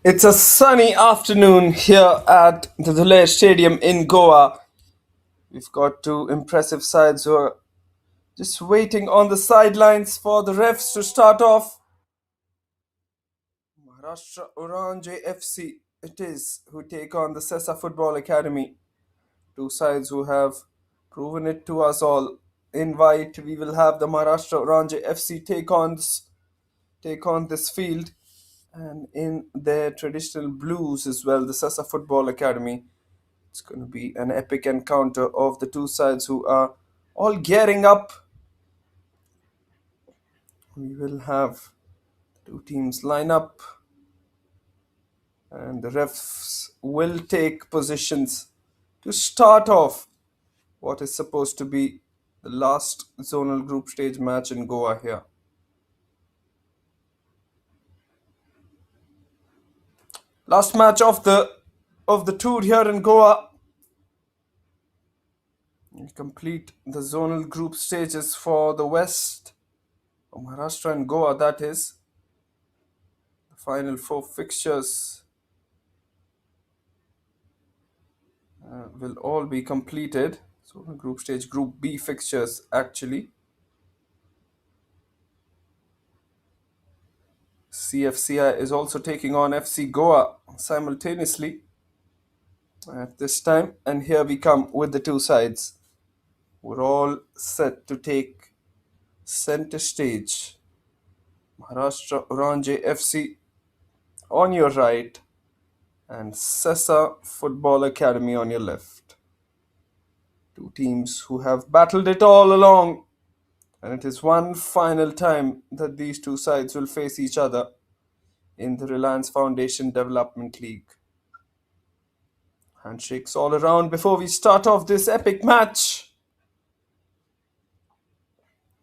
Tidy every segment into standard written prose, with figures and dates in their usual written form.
It's a sunny afternoon here at the Dhule Stadium in Goa. We've got two impressive sides who are just waiting on the sidelines for the refs to start off. Maharashtra Oranje FC it is who take on the Sesa Football Academy. Two sides who have proven it to us all. In white, we will have the Maharashtra Oranje FC take on this field, and in their traditional blues as well, the Sesa Football Academy. It's going to be an epic encounter of the two sides who are all gearing up. We will have two teams line up, and the refs will take positions to start off what is supposed to be the last zonal group stage match in Goa here. Last match of the tour here in Goa. We complete the zonal group stages for the West, Maharashtra and Goa, that is. The final four fixtures will all be completed. So the group stage, Group B fixtures actually. CFCI is also taking on FC Goa simultaneously at this time. And here we come with the two sides. We're all set to take center stage. Maharashtra Oranje FC on your right and Sesa Football Academy on your left. Two teams who have battled it all along, and it is one final time that these two sides will face each other in the Reliance Foundation Development League. Handshakes all around before we start off this epic match.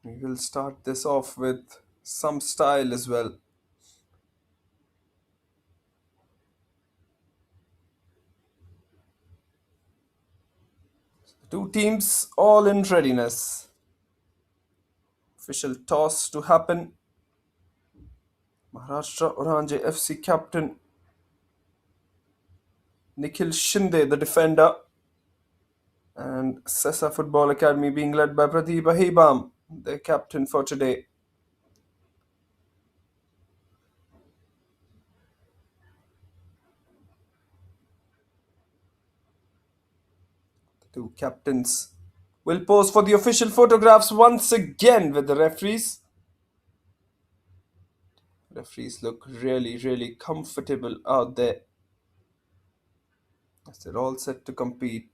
We will start this off with some style as well. Two teams all in readiness. Official toss to happen. Maharashtra Oranje FC captain Nikhil Shinde, the defender, and Sesa Football Academy being led by Pradeep Ahibam, the captain for today. The two captains will pose for the official photographs once again with the referees. Referees look really, really comfortable out there as they're all set to compete,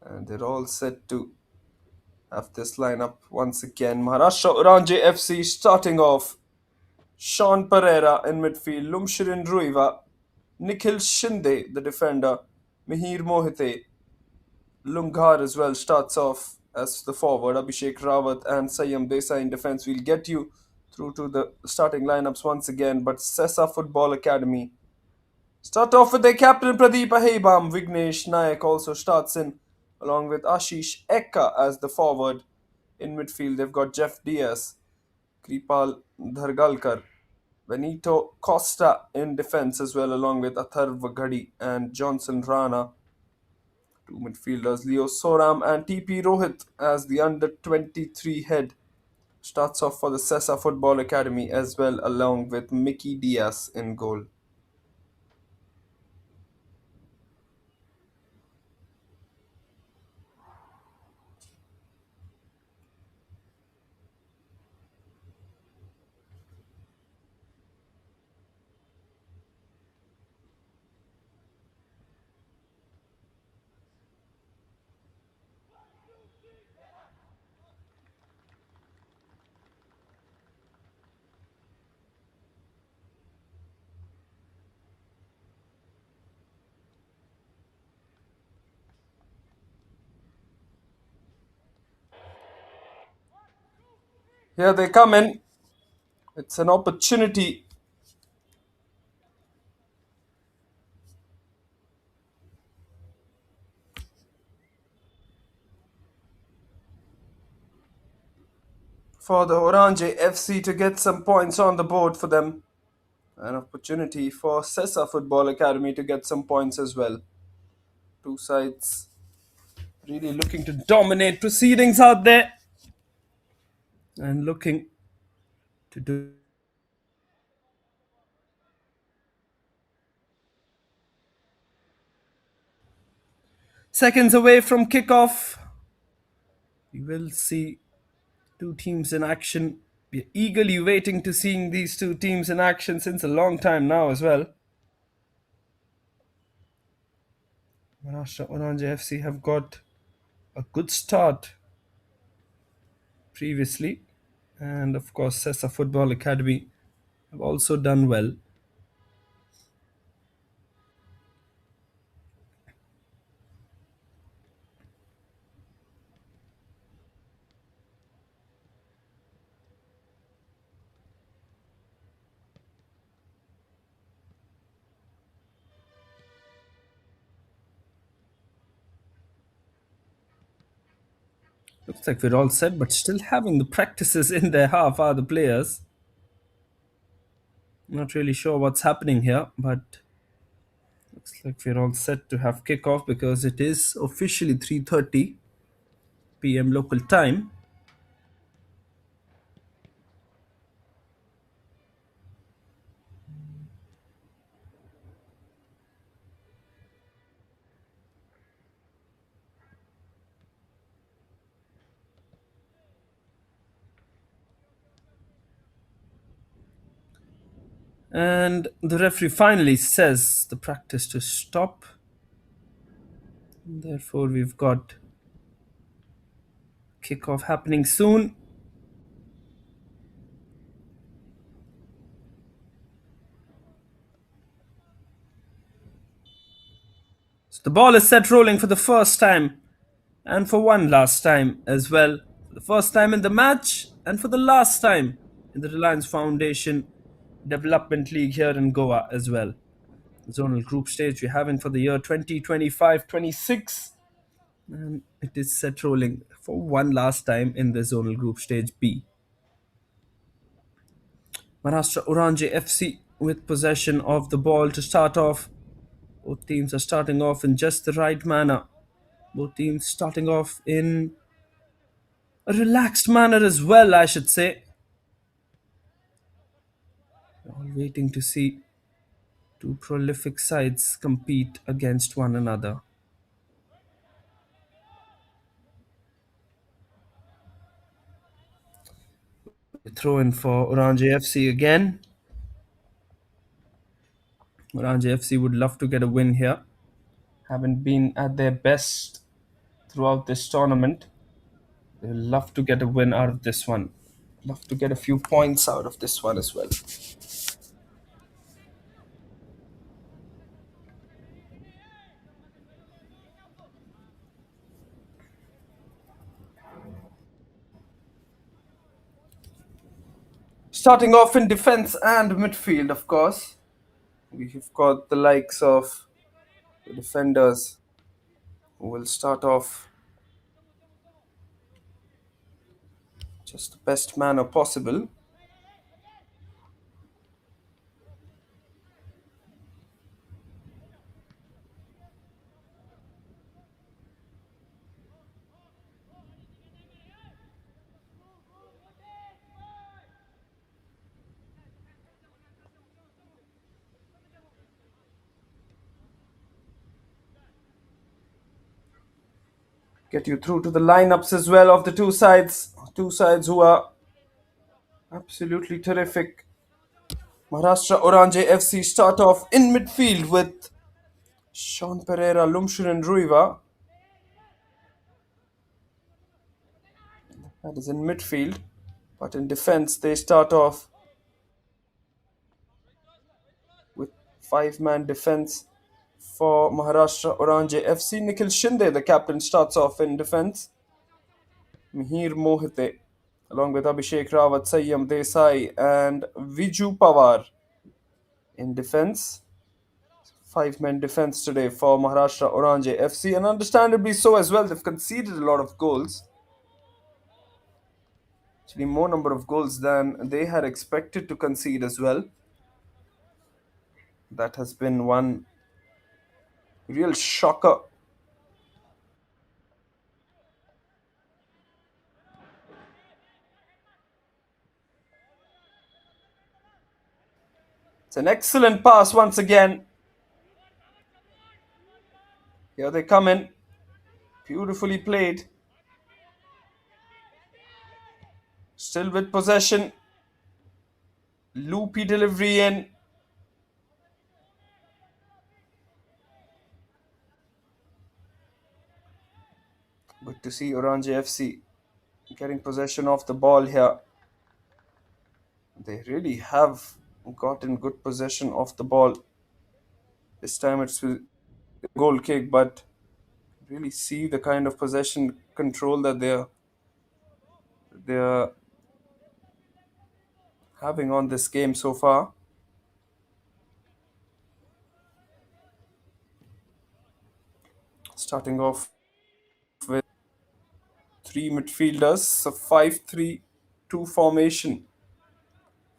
and they're all set to have this lineup once again. Maharashtra Oranje FC starting off. Sean Pereira in midfield, Lumshirin Ruiva, Nikhil Shinde, the defender, Mihir Mohite, Lunghar as well starts off as the forward, Abhishek Rawat and Sayam Desai in defense. We'll get you through to the starting lineups once again, but Sesa Football Academy start off with their captain Pradeep Ahebam. Vignesh Nayak also starts in, along with Ashish Ekka as the forward. In midfield, they've got Jeff Diaz, Kripal Dhargalkar, Benito Costa in defense as well, along with Atharv Ghadi and Johnson Rana. Two midfielders, Leo Soram and TP Rohit as the under 23 head. Starts off for the Sesa Football Academy as well, along with Mickey Diaz in goal. Here they come in. It's an opportunity for the Oranje FC to get some points on the board for them. An opportunity for Sesa Football Academy to get some points as well. Two sides really looking to dominate proceedings out there and looking to do seconds away from kickoff. We will see two teams in action. We're eagerly waiting to seeing these two teams in action since a long time now as well. Maharashtra Oranje FC have got a good start previously, and of course Sesa Football Academy have also done well. Looks like we're all set, but still having the practices in their half are the players. Not really sure what's happening here, but looks like we're all set to have kickoff because it is officially 3:30 p.m. local time. And the referee finally says the practice to stop. Therefore, we've got kickoff happening soon. So the ball is set rolling for the first time and for one last time as well. For the first time in the match and for the last time in the Reliance Foundation Development League here in Goa as well. The zonal group stage we're having for the year 2025-26, and it is set rolling for one last time in the zonal group stage B. Maharashtra Oranje FC with possession of the ball to start off. Both teams are starting off in just the right manner. Both teams starting off in a relaxed manner as well, I should say. All waiting to see two prolific sides compete against one another. Throw in for Oranje FC again. Oranje FC would love to get a win here. Haven't been at their best throughout this tournament. They will love to get a win out of this one. Love to get a few points out of this one as well. Starting off in defense and midfield, of course. We've got the likes of the defenders who will start off just the best manner possible. Get you through to the lineups as well of the two sides. Two sides who are absolutely terrific. Maharashtra Oranje FC start off in midfield with Sean Pereira, Lumshurin Ruiva. That is in midfield. But in defense, they start off with five-man defense for Maharashtra Oranje FC. Nikhil Shinde, the captain, starts off in defense. Mihir Mohite, along with Abhishek Rawat, Sayyam Desai, and Viju Pawar in defense. Five-man defense today for Maharashtra Oranje FC, and understandably so as well. They've conceded a lot of goals. Actually, more number of goals than they had expected to concede as well. That has been one real shocker. It's an excellent pass once again. Here they come in. Beautifully played. Still with possession. Loopy delivery in. Good to see Oranje FC getting possession of the ball here. They really have gotten good possession of the ball. This time it's a goal kick, but really see the kind of possession control that they're having on this game so far. Starting off with three midfielders, a 5-3-2 formation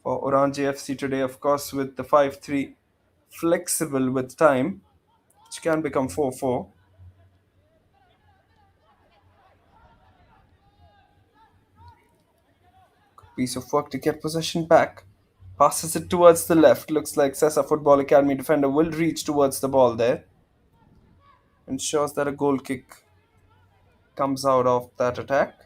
for Oranje FC today, of course, with the 5-3 flexible with time, which can become 4-4. Piece of work to get possession back. Passes it towards the left. Looks like Sesa Football Academy defender will reach towards the ball there. Ensures that a goal kick comes out of that attack.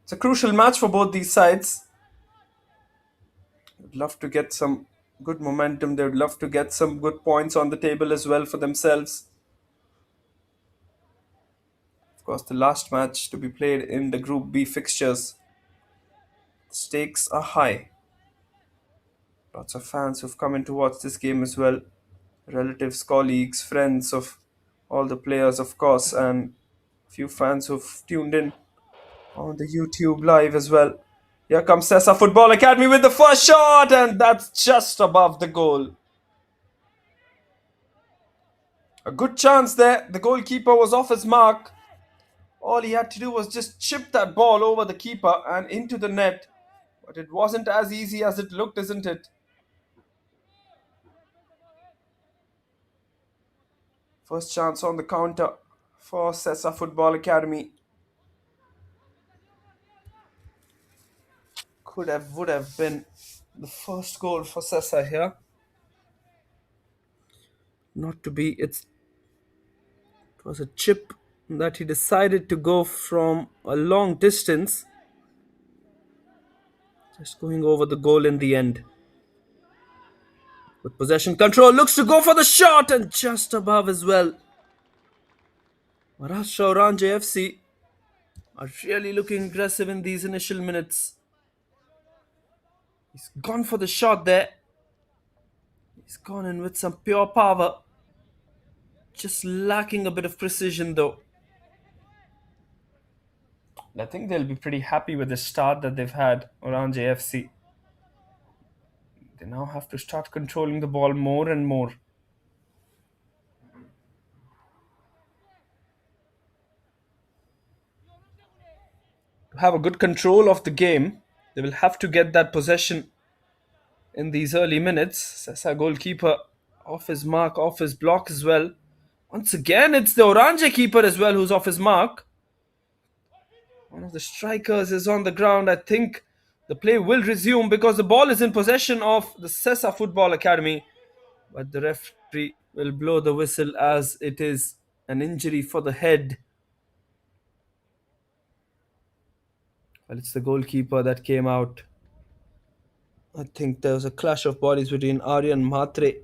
It's a crucial match for both these sides. Would love to get some good momentum. They would love to get some good points on the table as well for themselves. Of course, the last match to be played in the Group B fixtures. Stakes are high. Lots of fans who've come in to watch this game as well. Relatives, colleagues, friends of all the players, of course, and a few fans who've tuned in on the YouTube live as well. Here comes Sesa Football Academy with the first shot, and that's just above the goal. A good chance there. The goalkeeper was off his mark. All he had to do was just chip that ball over the keeper and into the net. But it wasn't as easy as it looked, isn't it? First chance on the counter for Sesa Football Academy. Would have been the first goal for Sesa here. Not to be, it was a chip that he decided to go from a long distance, just going over the goal in the end. With possession control, looks to go for the shot and just above as well. Maharashtra Oranje FC are really looking aggressive in these initial minutes. He's gone for the shot there. He's gone in with some pure power. Just lacking a bit of precision though. I think they'll be pretty happy with the start that they've had, Oranje FC. They now have to start controlling the ball more and more. To have a good control of the game, they will have to get that possession in these early minutes. Sesa goalkeeper off his mark, off his block as well. Once again, it's the Oranje keeper as well who's off his mark. One of the strikers is on the ground. I think the play will resume because the ball is in possession of the Sesa Football Academy. But the referee will blow the whistle as it is an injury for the head. Well, it's the goalkeeper that came out. I think there was a clash of bodies between Aryan and Mhatre.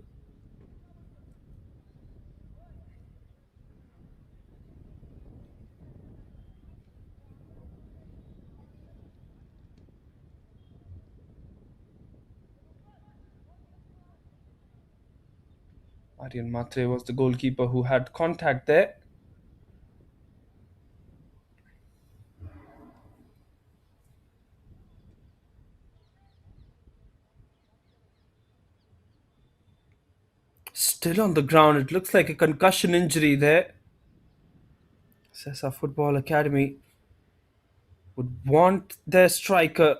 Aryan Mhatre was the goalkeeper who had contact there. Still on the ground. It looks like a concussion injury there. Sesa Football Academy would want their striker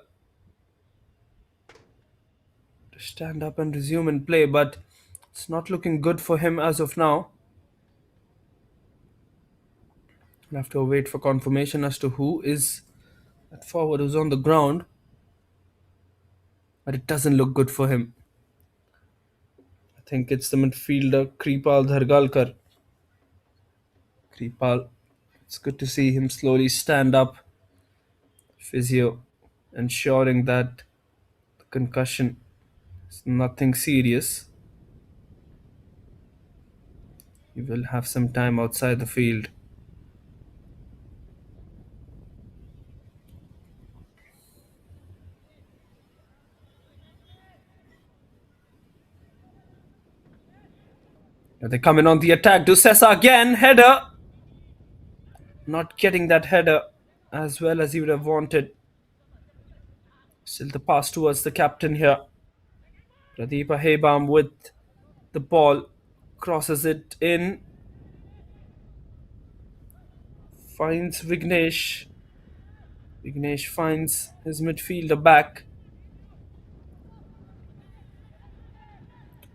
to stand up and resume and play, but it's not looking good for him as of now. We'll have to wait for confirmation as to who is at forward, who's on the ground, but it doesn't look good for him. I think it's the midfielder Kripal Dhargalkar. Kripal, it's good to see him slowly stand up. Physio ensuring that the concussion is nothing serious. He will have some time outside the field. They come in on the attack. Do Sesa again. Header. Not getting that header as well as he would have wanted. Still the pass towards the captain here. Pradeepa Hebam with the ball. Crosses it in. Finds Vignesh. Vignesh finds his midfielder back.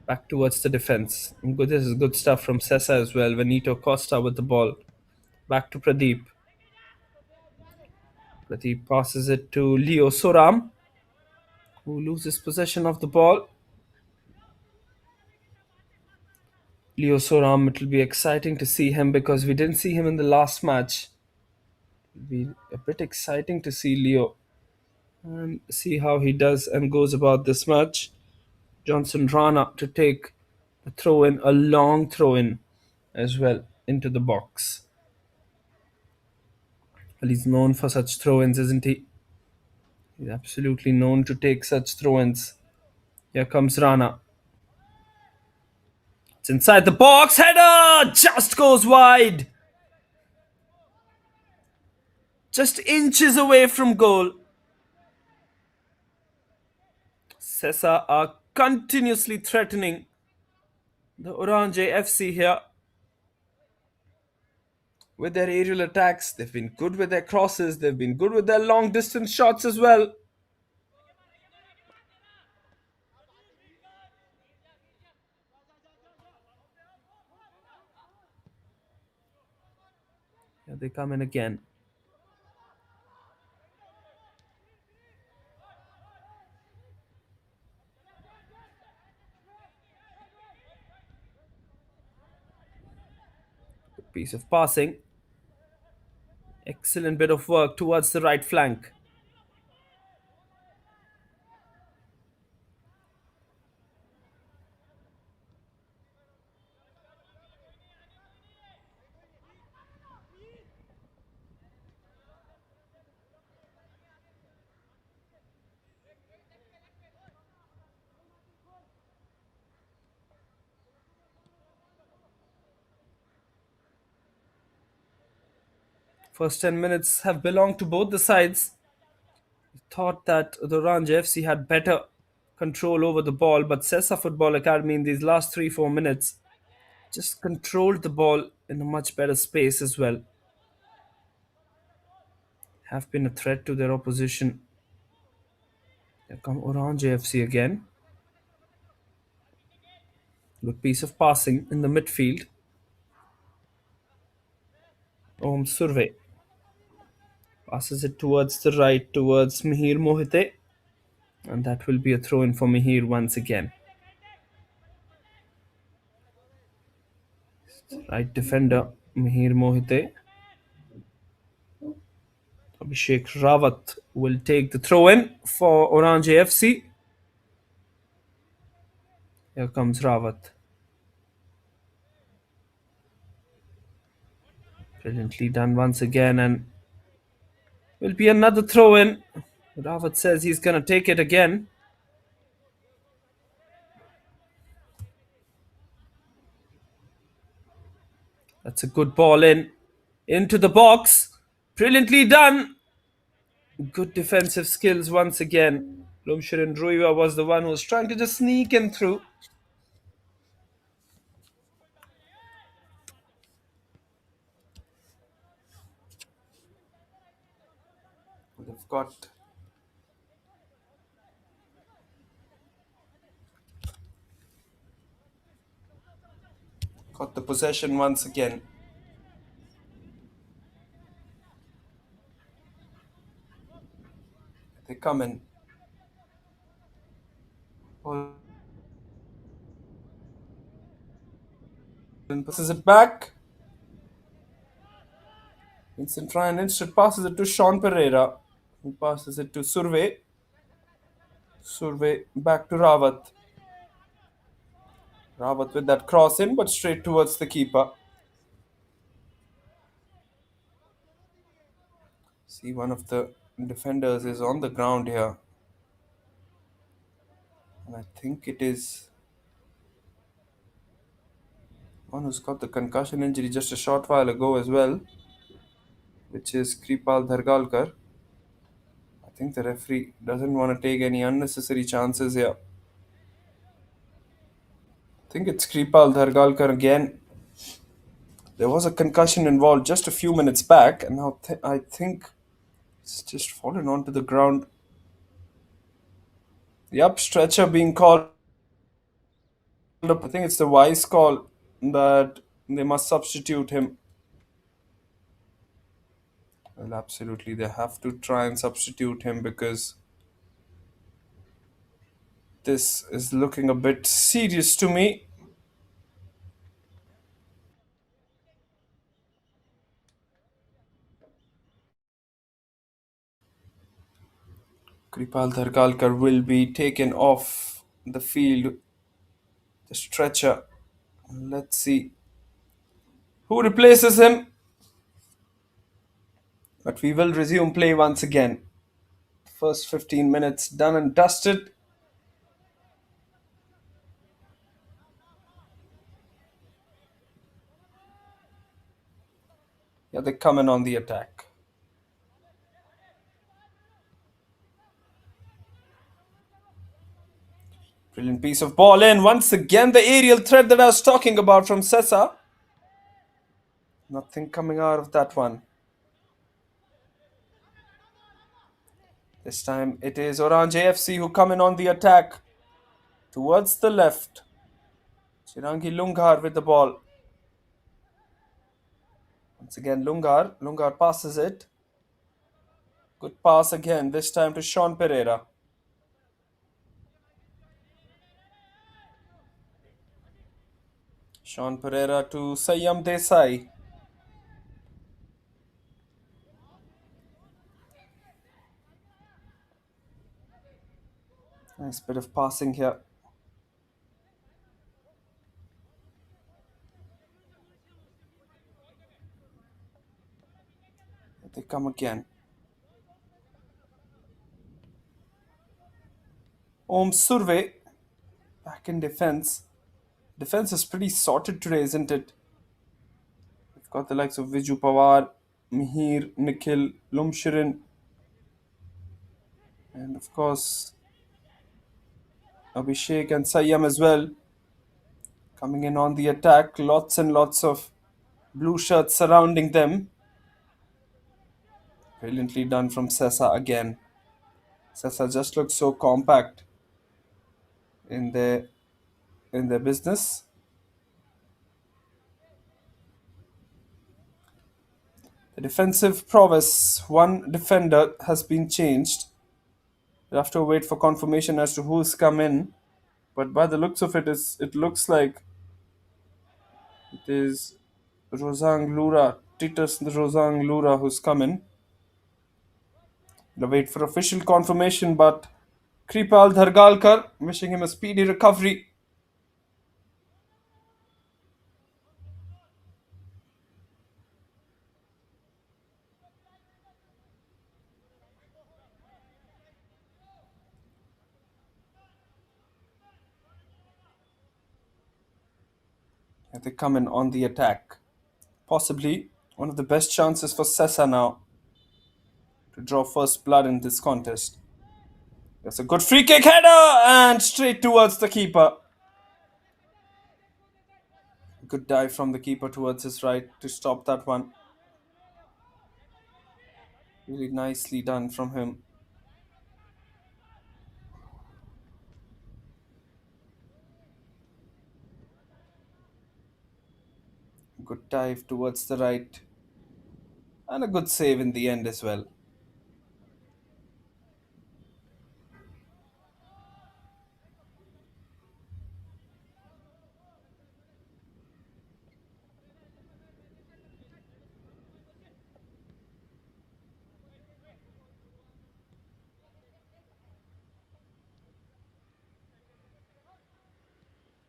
Back towards the defense. Good, this is good stuff from Sesa as well. Benito Costa with the ball. Back to Pradeep. Pradeep passes it to Leo Soram, who loses possession of the ball. Leo Soram, it will be exciting to see him because we didn't see him in the last match. It will be a bit exciting to see Leo and see how he does and goes about this match. Johnson Rana to take the throw in, a long throw in as well into the box. Well, he's known for such throw ins, isn't he? He's absolutely known to take such throw ins. Here comes Rana. It's inside the box. Header just goes wide. Just inches away from goal. Sesa are continuously threatening the Oranje FC here with their aerial attacks. They've been good with their crosses. They've been good with their long distance shots as well. Here they come in again. Good piece of passing. Excellent bit of work towards the right flank. First 10 minutes have belonged to both the sides. Thought that the Oranje FC had better control over the ball, but Sesa Football Academy in these last 3-4 minutes just controlled the ball in a much better space as well. Have been a threat to their opposition. Here come Oranje FC again. Good piece of passing in the midfield. Om Surve passes it towards the right, towards Mihir Mohite. And that will be a throw in for Mihir once again. Right defender, Mihir Mohite. Abhishek Rawat will take the throw in for Oranje FC. Here comes Rawat. Brilliantly done once again, and will be another throw in. Rawat says he's going to take it again. That's a good ball in. Into the box. Brilliantly done. Good defensive skills once again. Lumshirin Ruiva was the one who was trying to just sneak in through. got the possession once again. They come in. Ball and passes it back. Vincent Ryan instead passes it to Sean Pereira. He passes it to Survey. Survey back to Rawat. Rawat with that cross in, but straight towards the keeper. See, one of the defenders is on the ground here. And I think it is one who's got the concussion injury just a short while ago as well, which is Kripal Dhargalkar. I think the referee doesn't want to take any unnecessary chances here. I think it's Kripal Dhargalkar again. There was a concussion involved just a few minutes back, and now I think it's just fallen onto the ground. Yep, stretcher being called up. I think it's the wise call that they must substitute him. Well, absolutely, they have to try and substitute him because this is looking a bit serious to me. Kripal Dharkalkar will be taken off the field. The stretcher. Let's see who replaces him. But we will resume play once again. First 15 minutes done and dusted. Yeah, they're coming on the attack. Brilliant piece of ball in. Once again, the aerial threat that I was talking about from Sesa. Nothing coming out of that one. This time it is Oranje FC who come in on the attack towards the left. Chirangi Lungar with the ball. Once again, Lungar. Lungar passes it. Good pass again, this time to Sean Pereira. Sean Pereira to Sayyam Desai. Nice bit of passing here. They come again. Om Survey back in defense. Defense is pretty sorted today, isn't it? We've got the likes of Viju Pawar, Mihir, Nikhil, Lumshirin, and of course Abhishek and Sayyam as well. Coming in on the attack. Lots and lots of blue shirts surrounding them. Brilliantly done from Sesa again. Sesa just looks so compact in their business. The defensive prowess, one defender has been changed. We'll have to wait for confirmation as to who's come in. But by the looks of it, it looks like it is Rosang Lura, Titus Rosang Lura who's come in. We'll wait for official confirmation, but Kripal Dhargalkar, wishing him a speedy recovery. They come in on the attack. Possibly one of the best chances for Sesa now to draw first blood in this contest. That's a good free kick header and straight towards the keeper. Good dive from the keeper towards his right to stop that one. Really nicely done from him. Good dive towards the right, and a good save in the end as well.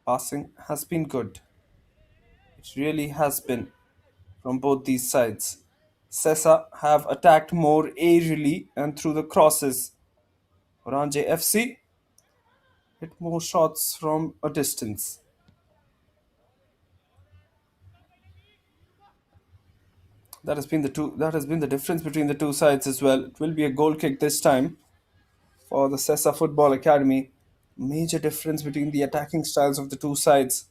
Passing has been good. It really has been from both these sides. Sesa have attacked more aerially and through the crosses. Oranje FC hit more shots from a distance. That has been the difference between the two sides as well. It will be a goal kick this time for the Sesa Football Academy. Major difference between the attacking styles of the two sides.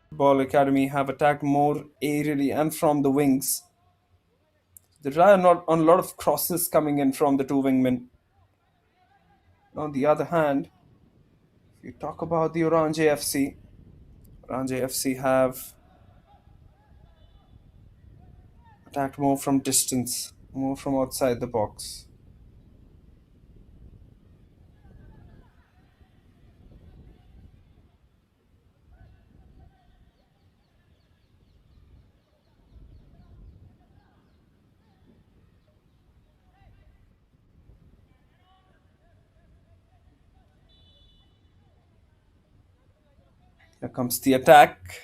Football Academy have attacked more aerially and from the wings. They rely not on a lot of crosses coming in from the two wingmen. On the other hand, if you talk about the Oranje FC, Oranje FC have attacked more from distance, more from outside the box. Here comes the attack,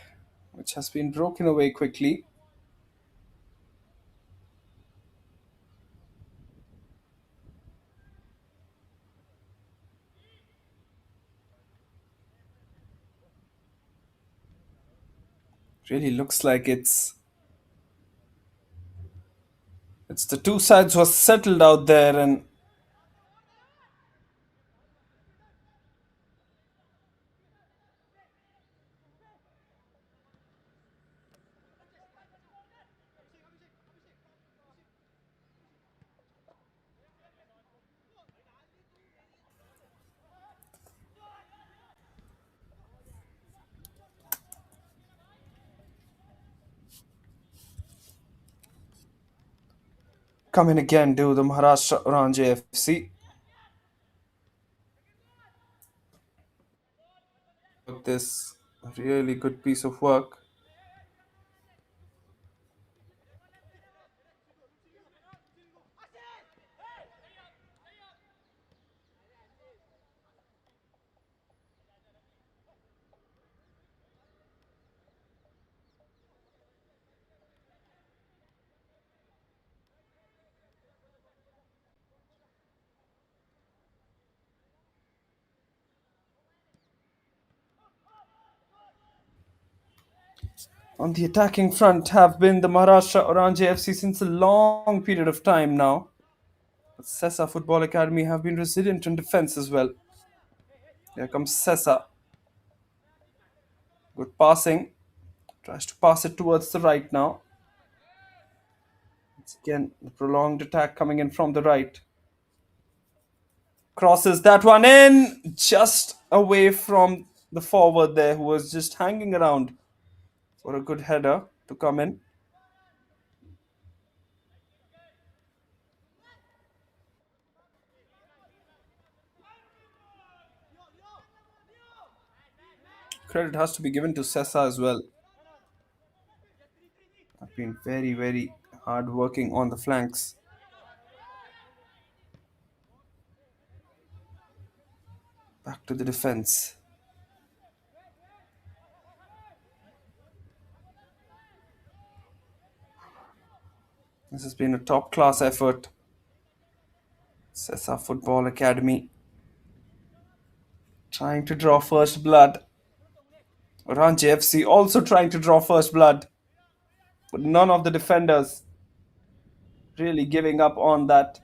which has been broken away quickly. Really looks like it's the two sides was settled out there, and come in again do the Maharashtra Oranje FC. This really good piece of work. On the attacking front have been the Maharashtra Oranje FC since a long period of time now. But Sesa Football Academy have been resilient in defense as well. Here comes Sesa. Good passing. Tries to pass it towards the right now. It's again the prolonged attack coming in from the right. Crosses that one in just away from the forward there who was just hanging around for a good header to come in. Credit has to be given to Sesa as well. Have been very, very hard working on the flanks. Back to the defense. This has been a top class effort. Sesa Football Academy trying to draw first blood. Oranje FC also trying to draw first blood. But none of the defenders really giving up on that.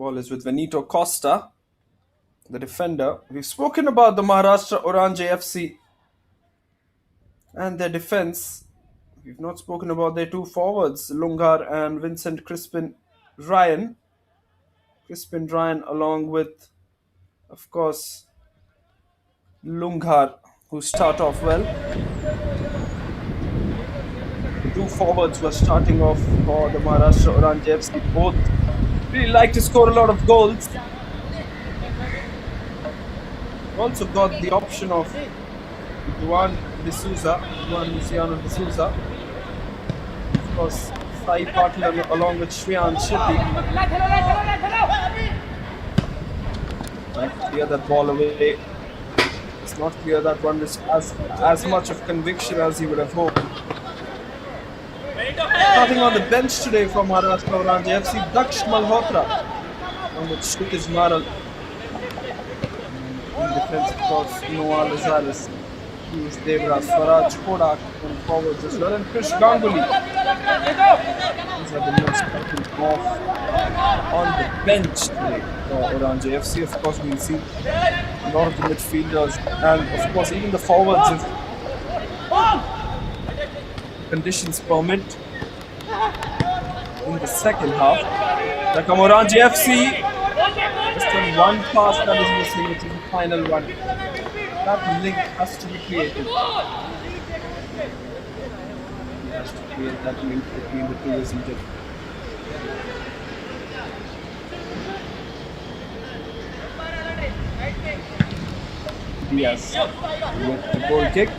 Ball is with Benito Costa, the defender. We've spoken about the Maharashtra Oranje FC and their defense. We've not spoken about their two forwards, Lungar and Vincent Crispin Ryan. Crispin Ryan, along with, of course, Lungar, who start off well. The two forwards were starting off for the Maharashtra Oranje FC. Both really like to score a lot of goals. Also got the option of Juan Luciano D'Souza. Of course, Sai Patil along with Shreyan Shetty. Like to clear that ball away. It's not clear that one is as much of conviction as he would have hoped. Starting on the bench today from Maharashtra Oranje FC, Daksh Malhotra, along with Kshitij Maral. In defense, of course, Noah Lazaris, Piyush Devra, Swaraj Kodak on forwards as well, and Krish Ganguly. These are the names starting off on the bench today for Oranje FC. Of course, we'll see a lot of the midfielders and, of course, even the forwards if conditions permit in the second half. Here come Oranje FC. Just on one pass that is missing, which is the final one. That link has to be created. He has to create that link between the two, isn't it? Yes, with the goal kick.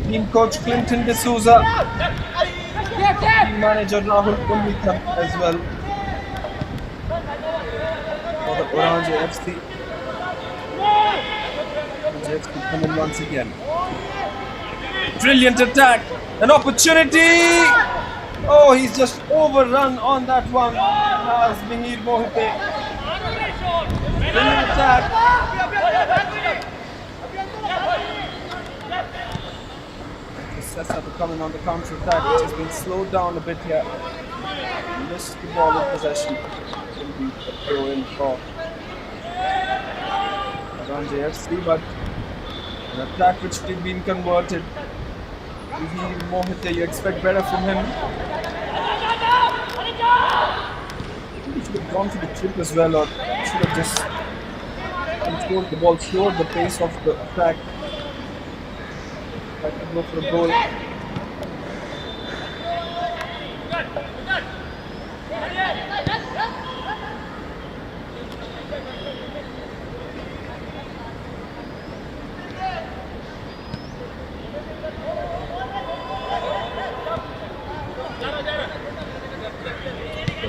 Team coach Clinton D'Souza, team manager Rahul Pulvika as well for the Oranje FC. Oranje FC coming once again. Brilliant attack, an opportunity. Oh, he's just overrun on that one as Mihir Mohite. Brilliant attack. Sesa to come in on the counter attack, which has been slowed down a bit here. Missed the ball in possession. Will be a throw in for Oranje FC, but an attack which did been converted. Mihir Mohite, you expect better from him. He should have gone for the chip as well, or should have just controlled the ball, slowed the pace of the attack. Tried to go for a goal.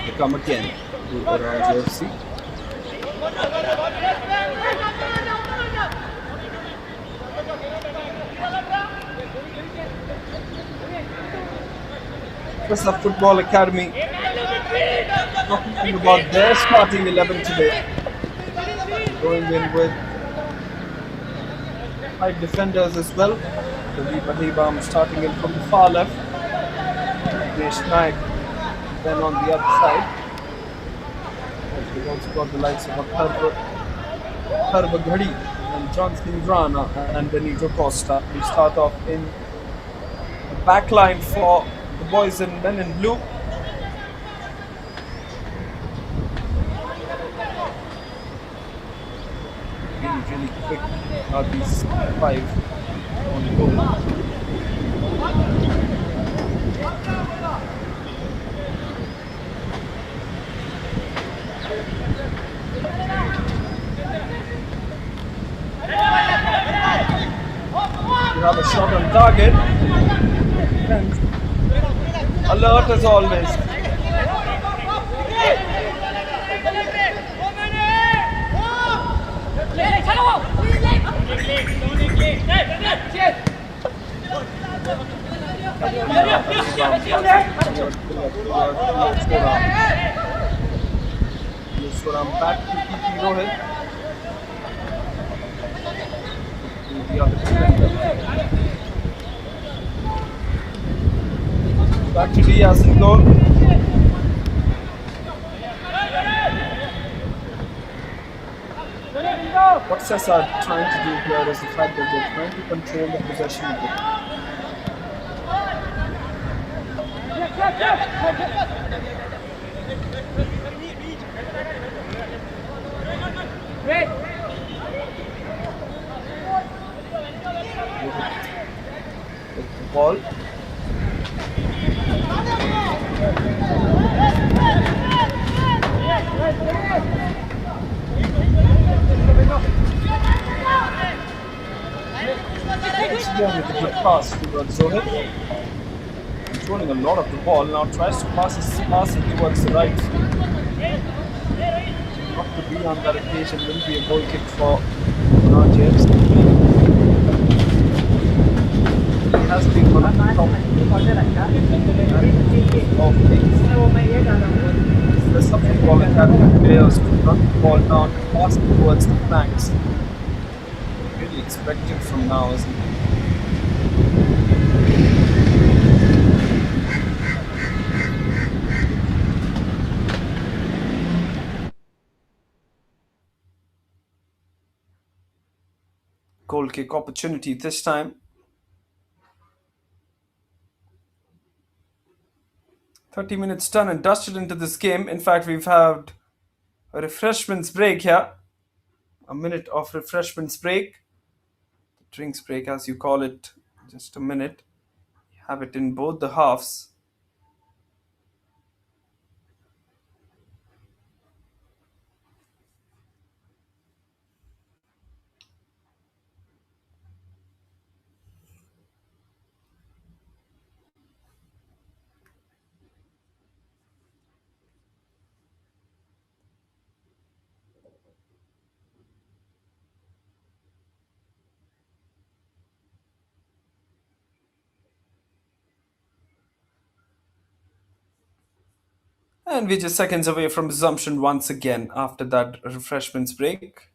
To come again to Oranje FC. Sesa Football Academy talking about their starting 11 today. Going in with 5 defenders as well. Pradeep Ahibam starting in from the far left. Dinesh Naik then on the other side. We've also got the likes of Harva Ghadi and John Singh Rana and Benito Costa. We start off in the back line for the boys in men in blue. Really quick are these 5 on goal. You have a shot on target. And alert as always. Back to PP Rohit. The other defender. Back to Diaz in goal. What Sesa are trying to do here is the fact that they're trying to control the possession of the with the ball. Once again with a good pass towards Zonal. Controlling a lot of the ball. Now tries to pass it towards the right. Not to be on that occasion will be a goal kick for Oranje. He has been one of the top of the football academy players to run the ball down and pass it towards the flanks. Really expecting from now, isn't it? Goal kick opportunity this time. 30 minutes done and dusted into this game. In fact, we've had a refreshments break here. A minute of refreshments break. The drinks break, as you call it. Just a minute. You have it in both the halves. And we're just seconds away from resumption once again after that refreshments break.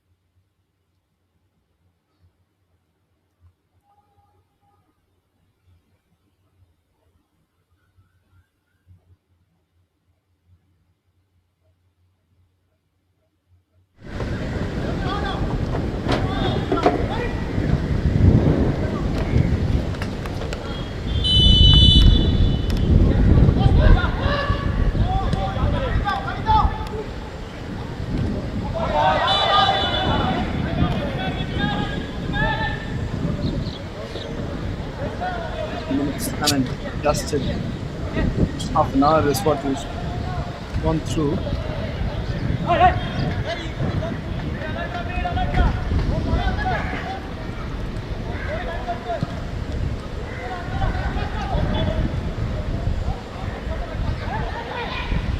Minutes and adjusted. Just half an hour is what we've gone through.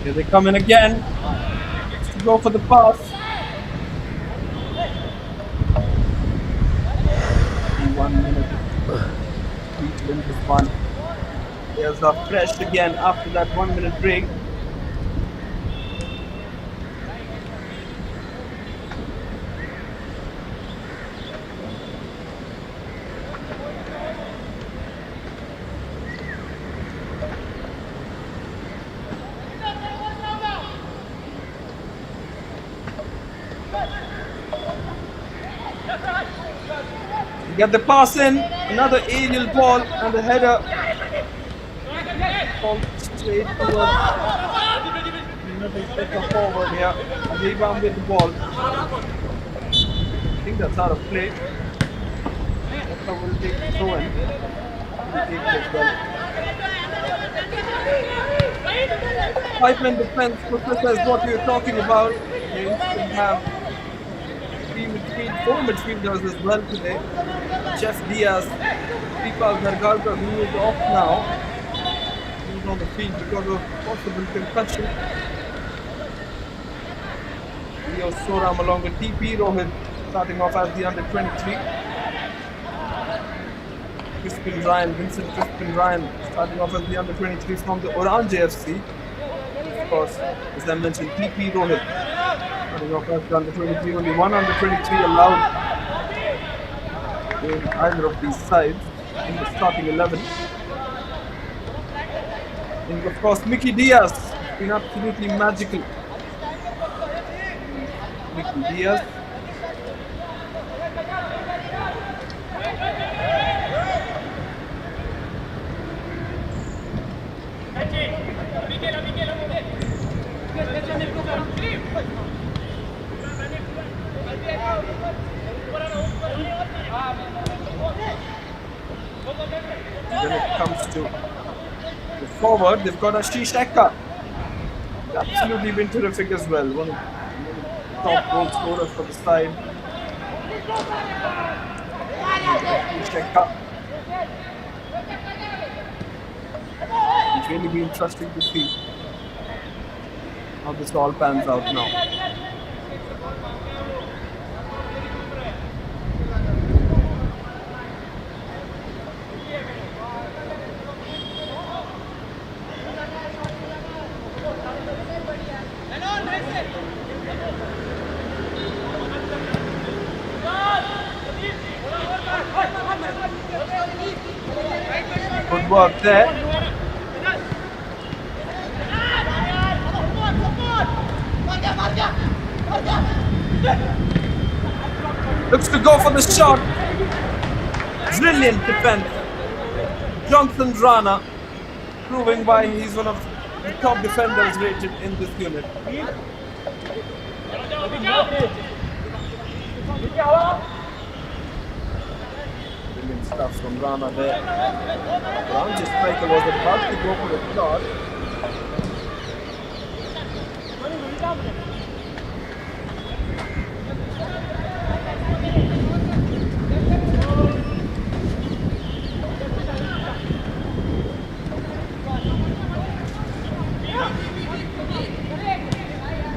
Here they come in again to go for the pass. 1 minute to win this one. There's a fresh again after that 1 minute break. Get the pass in, another aerial ball and the header ball straight towards another step forward here. A rebound with the ball. I think that's out of play. That's how we'll take the throw in. We'll take it as well. Pipeline defense, Professor, is what you're talking about. They can have four midfielders as well today. Chef Diaz, Pipa Gargalka, who is off now. He's on the field because of possible concussion. Leo Soram along with TP Rohit starting off as the under-23. Vincent Crispin Ryan starting off as the under-23 from the Oranje FC. Of course, as I mentioned, TP Rohit starting off as the under-23. Only one under-23 allowed in either of these sides in the starting 11. And of course, Mickey Diaz has been absolutely magical. Mickey Diaz. And when it comes to the forward, they've got Ashish Ekka. He's absolutely been terrific as well. One of the top goal scorers for the side. Ashish Ekka. It's really been interesting to see how this all pans out now. Good work there. Looks to go for the shot. Brilliant defense. Johnson Rana, proving why he's one of the top defenders rated in this unit. Brilliant stuff from Rana there. Oranje striker was about to go for a shot.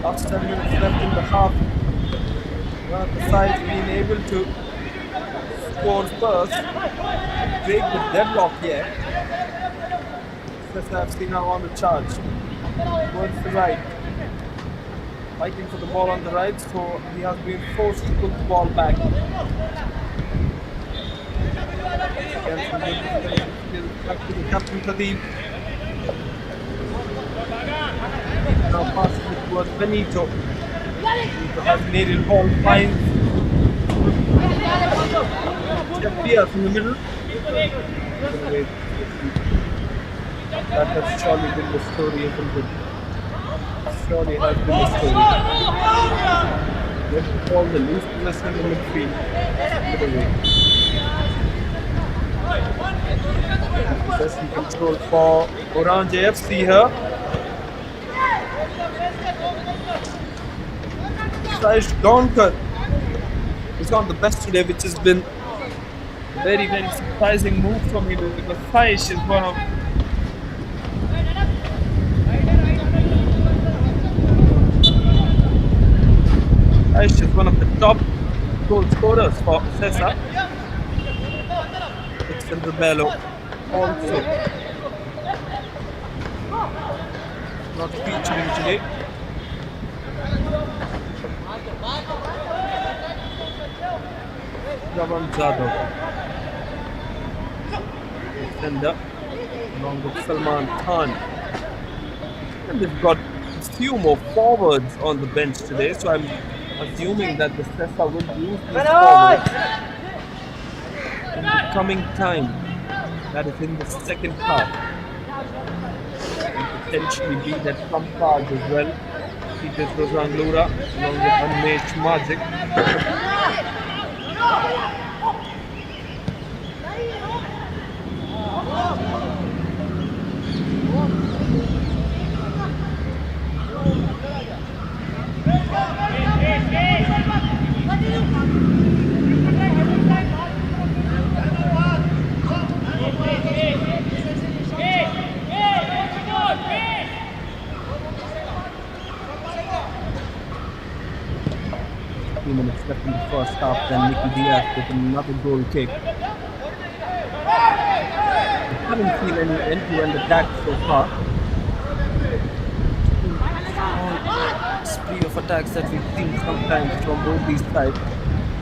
Last 10 minutes left in the half. One of the sides being able to score first, break the deadlock here. Sesa FC now on the charge. Towards the right. Fighting for the ball on the right, so he has been forced to put the ball back. Back to the captain Pradeep. Now passing it towards Benito. Benito has made it all fine. Jeff Diaz in the middle. That has surely been the story, isn't it? Surely has been the story. Let's call the least possession in midfield. Possession control for Oranje FC here. Saish Donkar is on the best today, which has been a very, very surprising move for me because Saish is one of the top goal scorers for Sesa. It's Rebello also not featuring today. Javan Jadov, defender, along with Salman Khan. And they've got a few more forwards on the bench today, so I'm assuming that the Sesa will use these forwards in the coming time, that is in the second half. And potentially be that some cards as well. Peter Rozan Lura along with Unmatched Magic. 3 minutes left in the first half, then Mickey Diaz with another goal kick. I haven't seen any end-to-end attack so far. All spree of attacks that we've seen sometimes from both these sides.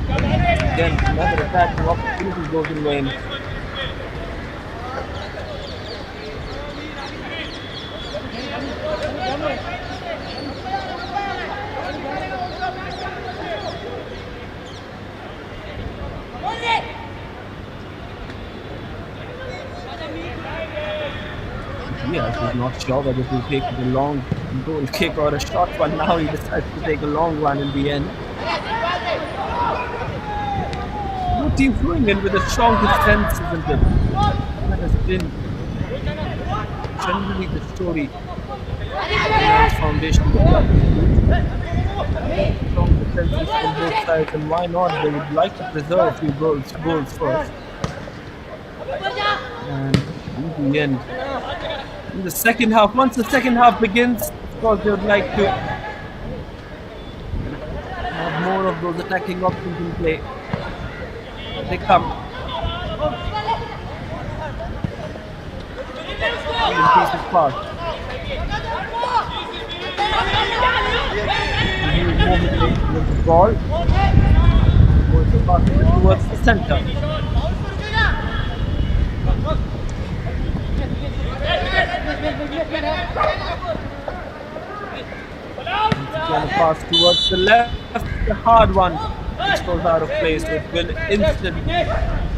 Again, another attack, no opportunity goes in vain. Yes, he's not sure whether to take the long goal kick or a short one. Now he decides to take a long one in the end. Both teams going in with a strong defense, isn't it? That has been generally the story of Reliance Foundation. The club is good, strong defenses from both sides, and why not? They would like to preserve a few goals first. And in the end, in the second half, once the second half begins, of course, they would like to have more of those attacking options in play. They come. Brilliant piece of pass. He was moving with the ball. Was the pass towards the center. Again, a pass towards the left. The hard one, which goes out of place. It will instant.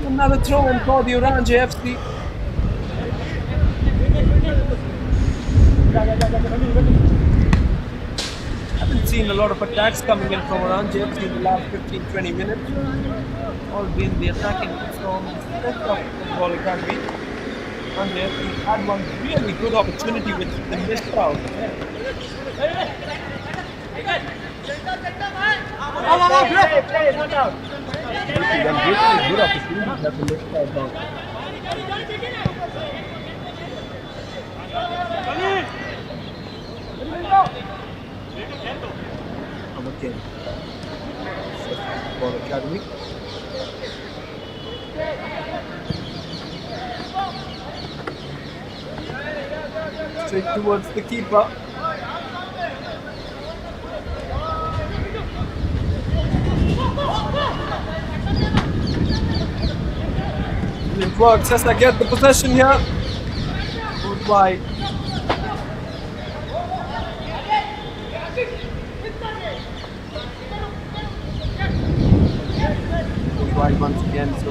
Another throw in for the Oranje FC. Haven't seen a lot of attacks coming in from Oranje FC in the last 15-20 minutes. All been the attacking from Sesa Football Academy. Oranje FC had one really good opportunity which they missed out. Really good opportunities that they missed out on. Okay. Football Academy. Straight towards the keeper. It works. Sesa get the possession here. Good wide. Good wide once again. So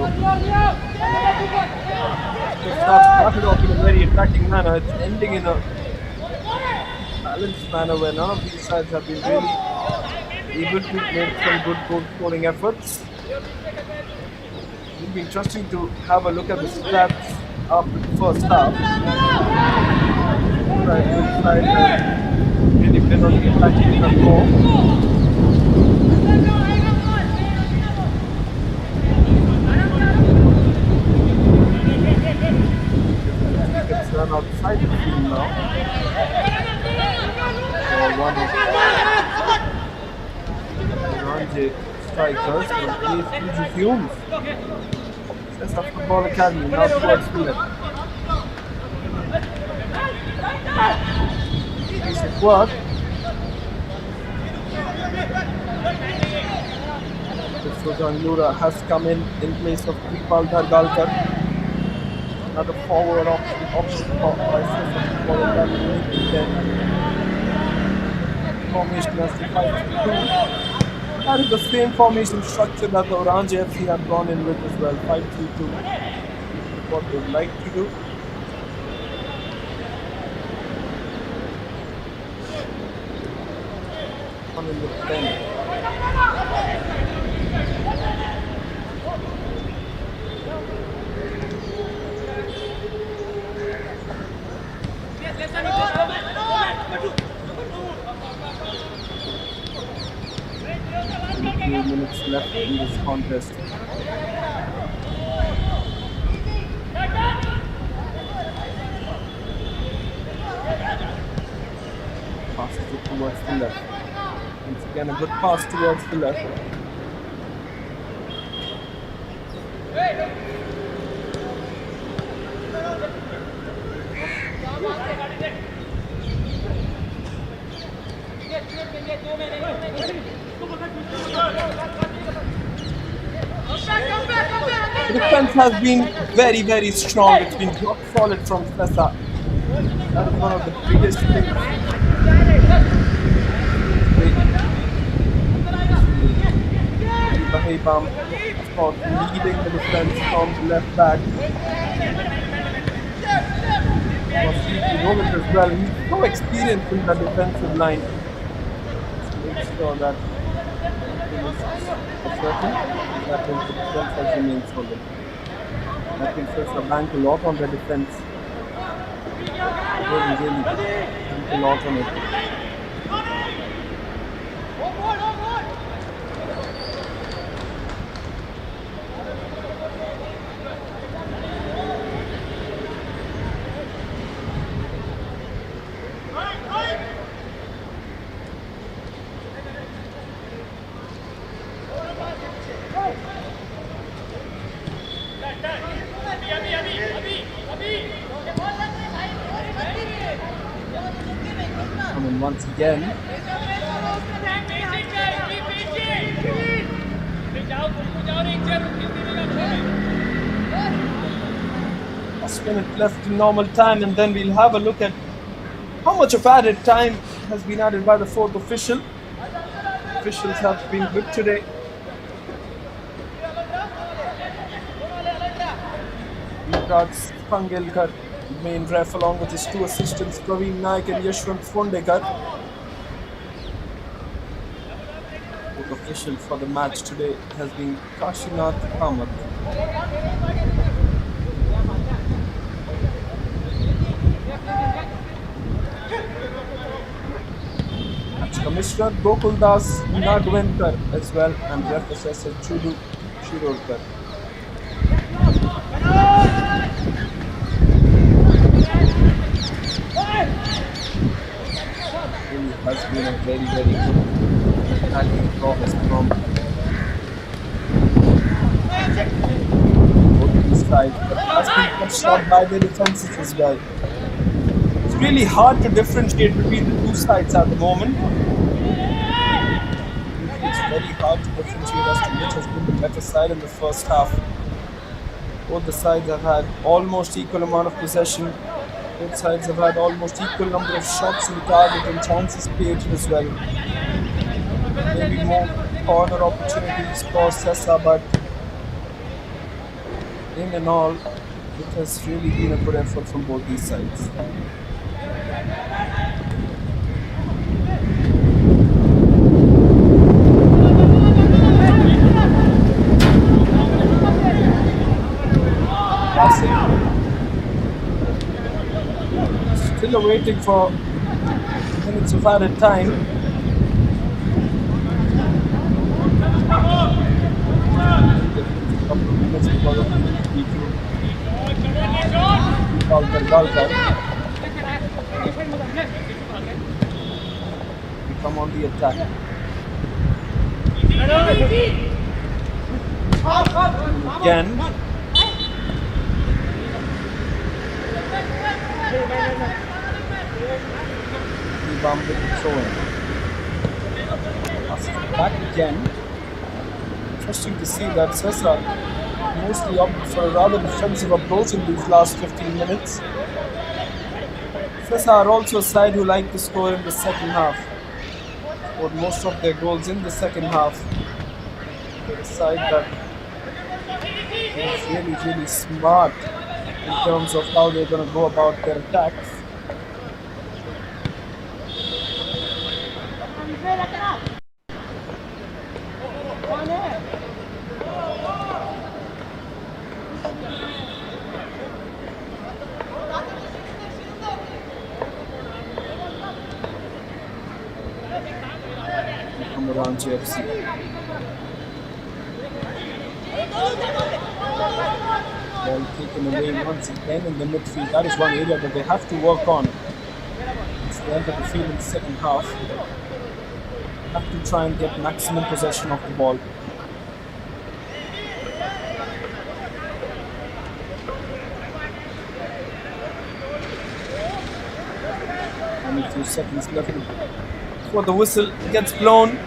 the start started off in a very attacking manner. It's ending in a balanced manner where none of these sides have been really able to make some good goal scoring efforts. It'll be interesting to have a look at the stats after the first half. Right, which side has really been on the attacking front more. It's run outside the field now. For one of the Oranje strikers, and plays resumes. Sesa Football Academy now towards the left. Piece of work. Zonal has come in place of Kripal Dargalkar. Another forward option by Sesa Football Academy. Formation has to 5-2. That is the same formation structure that the Oranje FC have gone in with as well, 5-3-2. What they would like to do. On in the 10. Few minutes left in this contest. Passes it towards the left. Once again, a good pass towards the left. The defense has been very, very strong. It's been rock solid from Sesa. That is one of the biggest things. Bahibam, of course, leading the defense from the left back. was sleeping over it as well. He's so experienced in the defensive line. Just make sure that everything is for certain. And that means the defense has remained solid. That will face a bank a lot on the defense. Really, really bank a lot on it. I mean, once again, last minute left in normal time, and then we'll have a look at how much of added time has been added by the fourth official. Officials have been good today. Yuvraj Pangelkar, main ref, along with his two assistants Praveen Naik and Yashwant Fondekar. The official for the match today has been Kashinath Kamath. Match commissioner Gokuldas Nagvenkar as well, and ref assessor Chudu Shirolkar. Really has been a very, very good attacking progress from both these sides, but has been cut short by the defenses as well. It's really hard to differentiate between the two sides at the moment. It's very hard to differentiate as to which has been the better side in the first half. Both the sides have had almost equal amount of possession. Both sides have had almost equal number of shots on target and chances created as well. Maybe more corner opportunities for Sesa, but in and all, it has really been a good effort from both these sides. Still awaiting for minutes of added time. Couple of minutes because of the Galkar. We come on the attack. Again. Rebound with the throw-in. Back again. Interesting to see that Sesa mostly opted for a rather defensive approach in these last 15 minutes. Sesa are also a side who like to score in the second half. Scored most of their goals in the second half. They're a side that is really, really smart in terms of how they're going to go about their attacks. From Oranje FC. Ball taken away once again in the midfield. That is one area that they have to work on. It's the end of the field in the second half. They have to try and get maximum possession of the ball. Only a few seconds left before the whistle gets blown.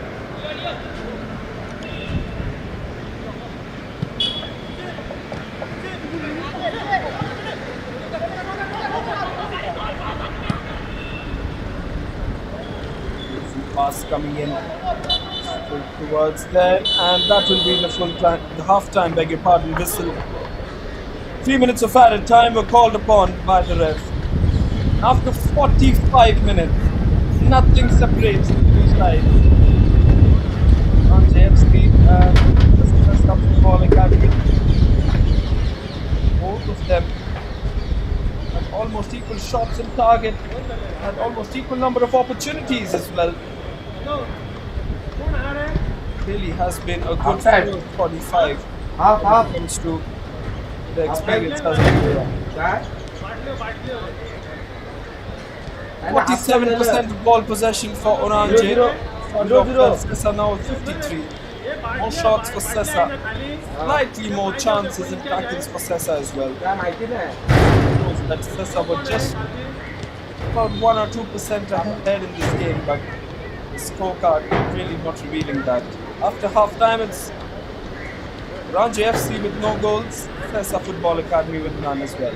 Pass coming in towards there, and that will be the full time, the half time, beg your pardon, whistle. 3 minutes of added time were called upon by the ref. After 45 minutes, nothing separates the two sides. Oranje FC and the Sesa Football Academy. Both of them had almost equal shots on target, had almost equal number of opportunities as well. Really has been a good Outside. first 45 Half, when half. it comes to the experience as a player. That. 47% of ball possession for Oranje. 0-0. Started off 0-0. well. Sesa now at 53. More shots for Sesa. Slightly more chances and tackles for Sesa as well. क्या माहिती नाही Shows that Sesa were just about 1 or 2% ahead in this game, but the scorecard really not revealing that. After half time, it's Oranje FC with no goals, Sesa Football Academy with none as well.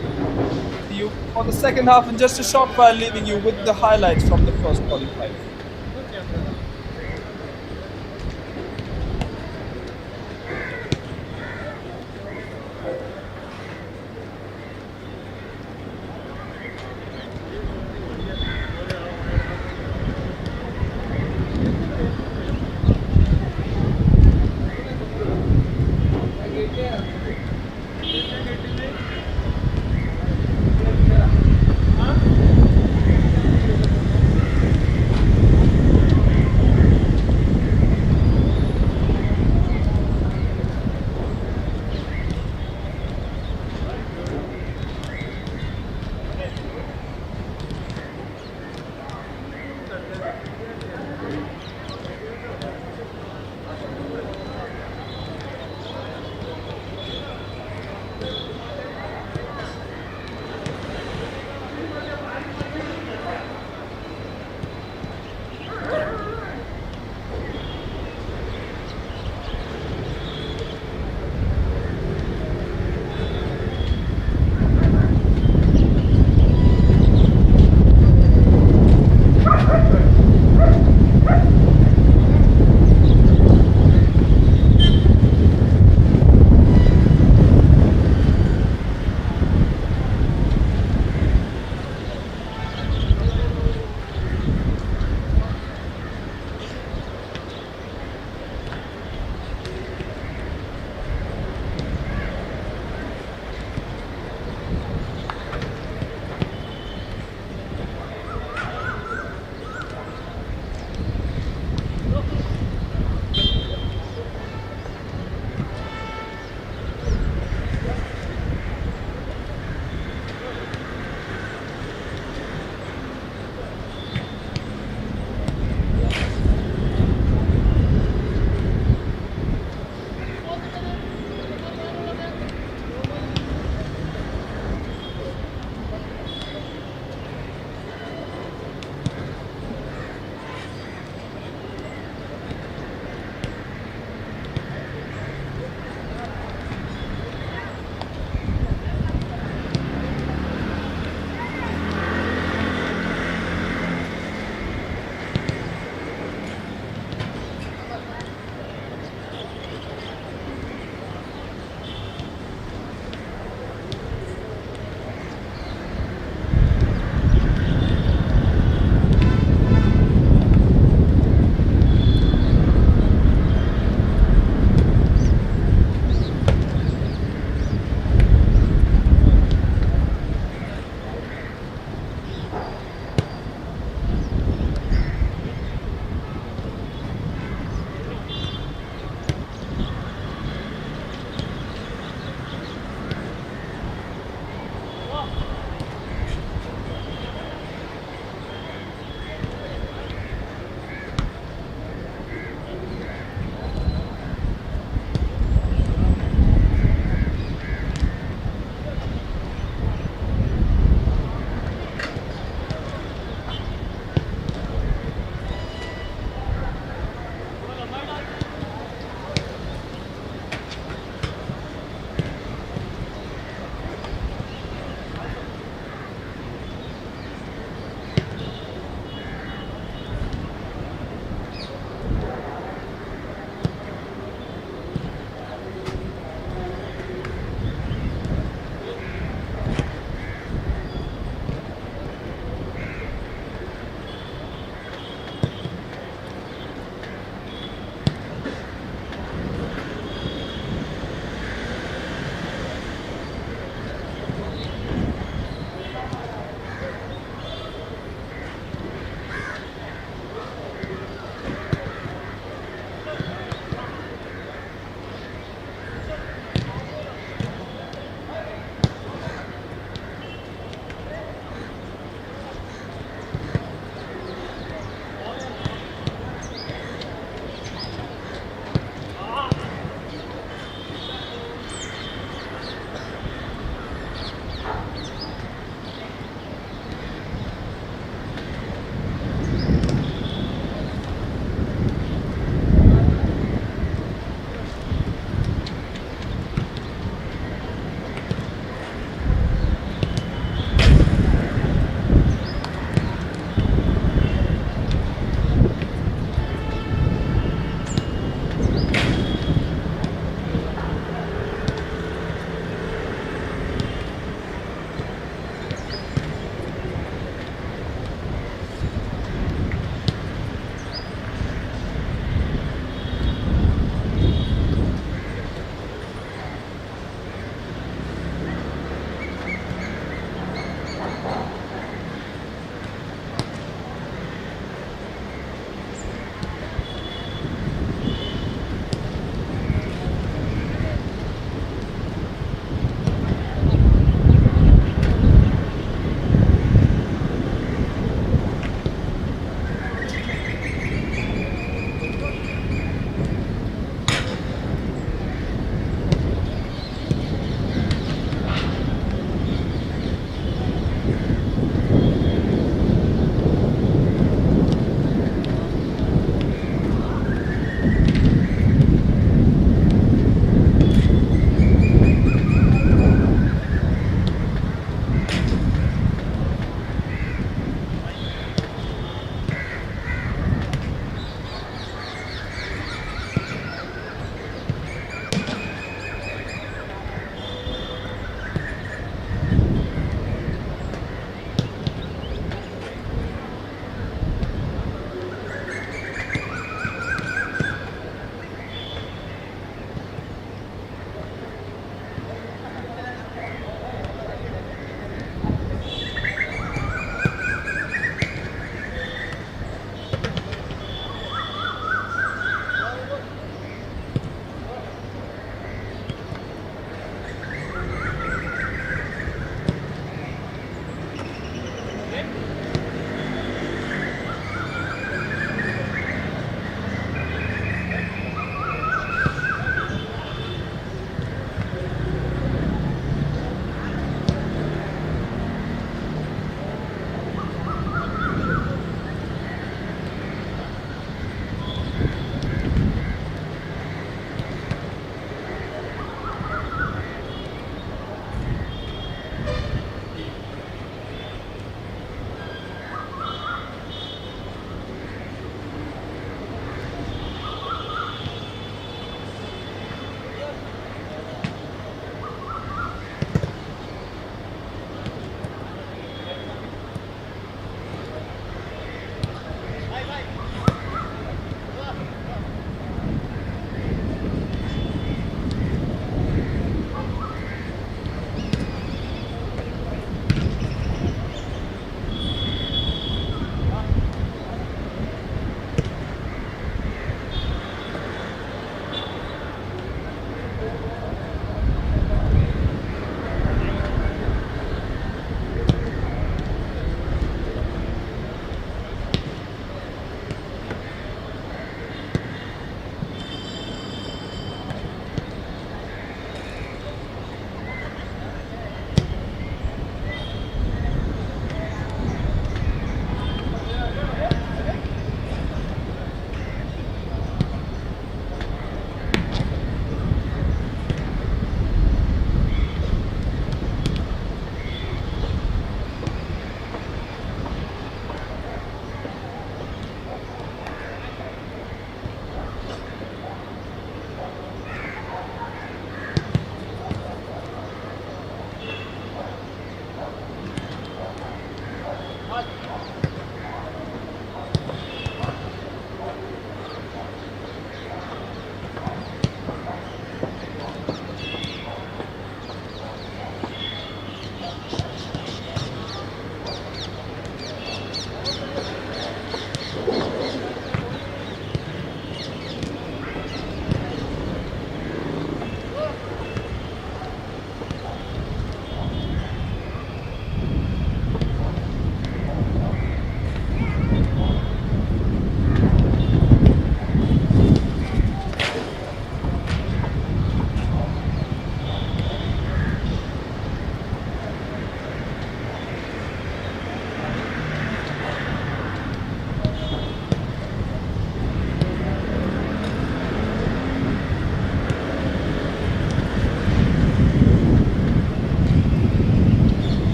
See you for the second half in just a short while, leaving you with the highlights from the first 45.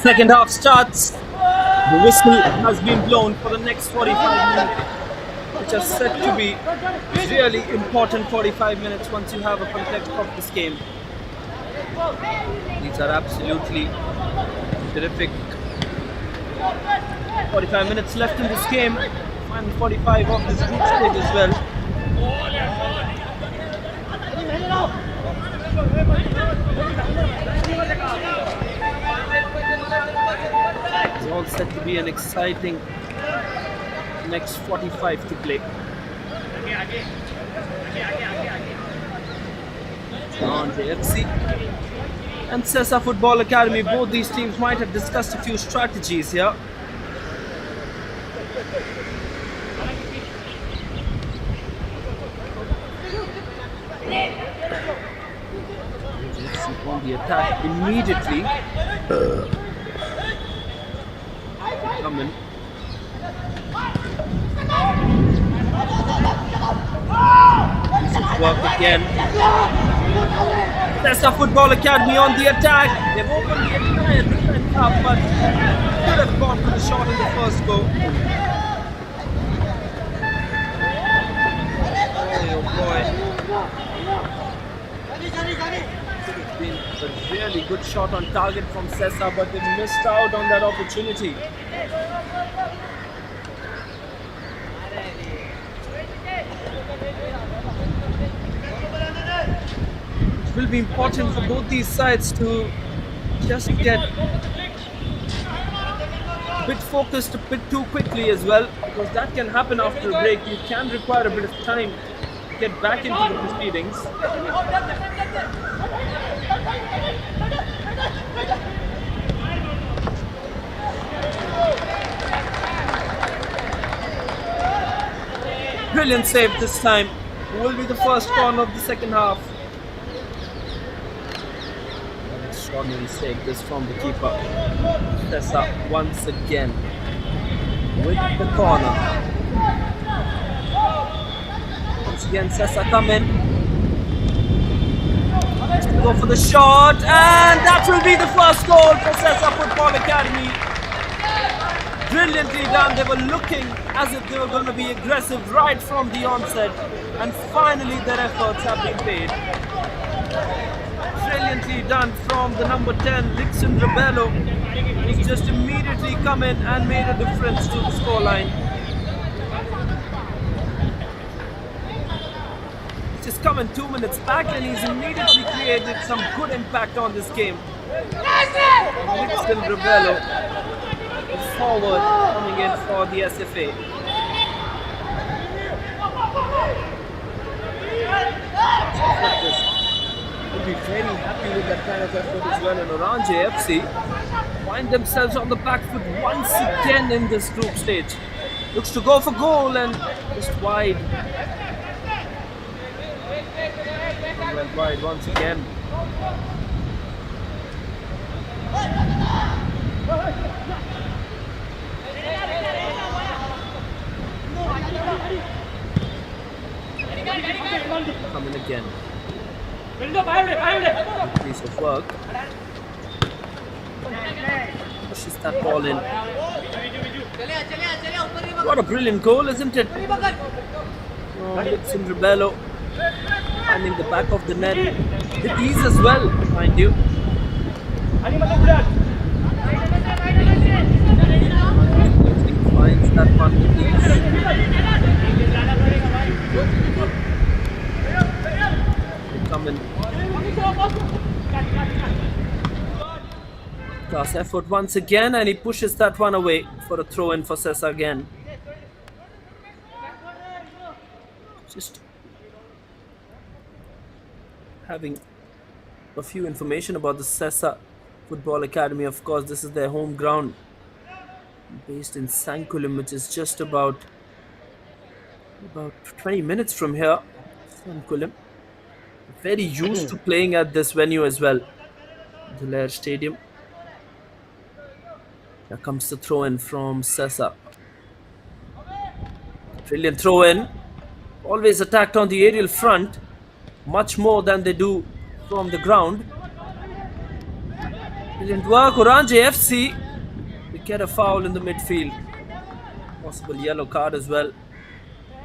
Second half starts. The whistle has been blown for the next 45 minutes, which are set to be really important 45 minutes once you have a context of this game. These are absolutely terrific. 45 minutes left in this game, and 45 of this group stage as well. It's all set to be an exciting next 45 to play. Oranje FC and Sesa Football Academy, both these teams might have discussed a few strategies here. On the attack immediately. Come in. Piece of work again. Sesa Football Academy on the attack. They've opened the entire defense up, but could have gone for the shot in the first go. Oh boy. Been a really good shot on target from Sesa, but they missed out on that opportunity. It will be important for both these sides to just get a bit focused a bit too quickly as well, because that can happen after a break. You can require a bit of time to get back into the proceedings. Brilliant save this time. It will be the first corner of the second half. An extraordinary save this from the keeper. Sesa once again with the corner. Once again Sesa come in. Go for the shot, and that will be the first goal for Sesa Football Academy. Brilliantly done. They were looking as if they were going to be aggressive right from the onset, and finally their efforts have been paid. Brilliantly done from the number 10, Dixon Rebello, who's just immediately come in and made a difference to the scoreline. Just coming 2 minutes back, and he's immediately created some good impact on this game. Dixon Rebello, forward coming in for the SFA. Will be very happy with that kind of effort as well. And Oranje FC find themselves on the back foot once again in this group stage. Looks to go for goal and just wide. Went wide once again. Coming again. Good piece of work. Pushes that ball in. What a brilliant goal, isn't it? From Dixon Rebello, finding the back of the net with ease as well, mind you. He finds that one with ease. They come in. Class effort once again, and he pushes that one away for a throw in for Sesa again. Just having a few information about the Sesa Football Academy. Of course, this is their home ground, based in Sankulam, which is just about 20 minutes from here. Sankulam, very used to playing at this venue as well, the Lair Stadium. Here comes the throw in from Sesa. Brilliant throw in. Always attacked on the aerial front, much more than they do from the ground. Brilliant work, Oranje FC. We get a foul in the midfield. Possible yellow card as well.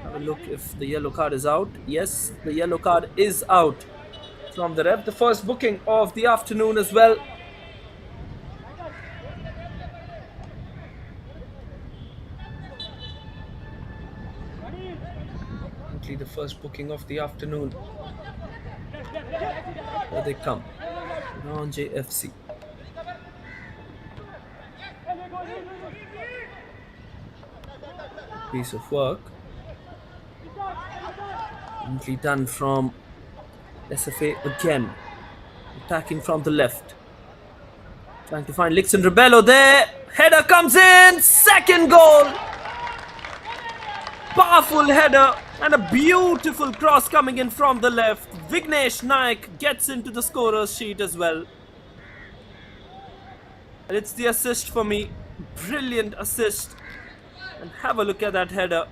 Have a look if the yellow card is out. Yes, the yellow card is out from the ref. The first booking of the afternoon as well. The first booking of the afternoon. Here they come. Oranje FC. Piece of work. Neatly done from SFA again. Attacking from the left. Trying to find Lixon Rebello there. Header comes in. Second goal. Powerful header and a beautiful cross coming in from the left. Vignesh Naik gets into the scorer's sheet as well. And it's the assist for me. Brilliant assist. And have a look at that header.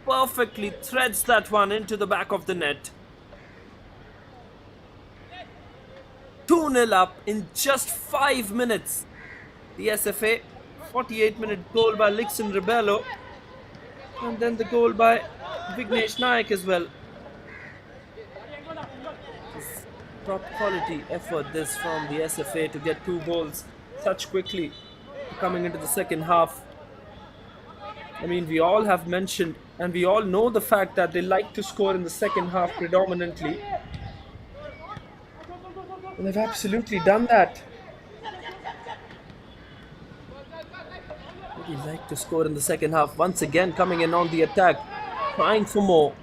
Perfectly threads that one into the back of the net. 2-0 up in just 5 minutes. The SFA 48-minute goal by Lixon Rebello. And then the goal by Vignesh Naik as well. Top quality effort this from the SFA to get 2 goals such quickly coming into the second half. I mean, we all have mentioned and we all know the fact that they like to score in the second half predominantly. And they've absolutely done that. They like to score in the second half. Once again coming in on the attack, trying for more.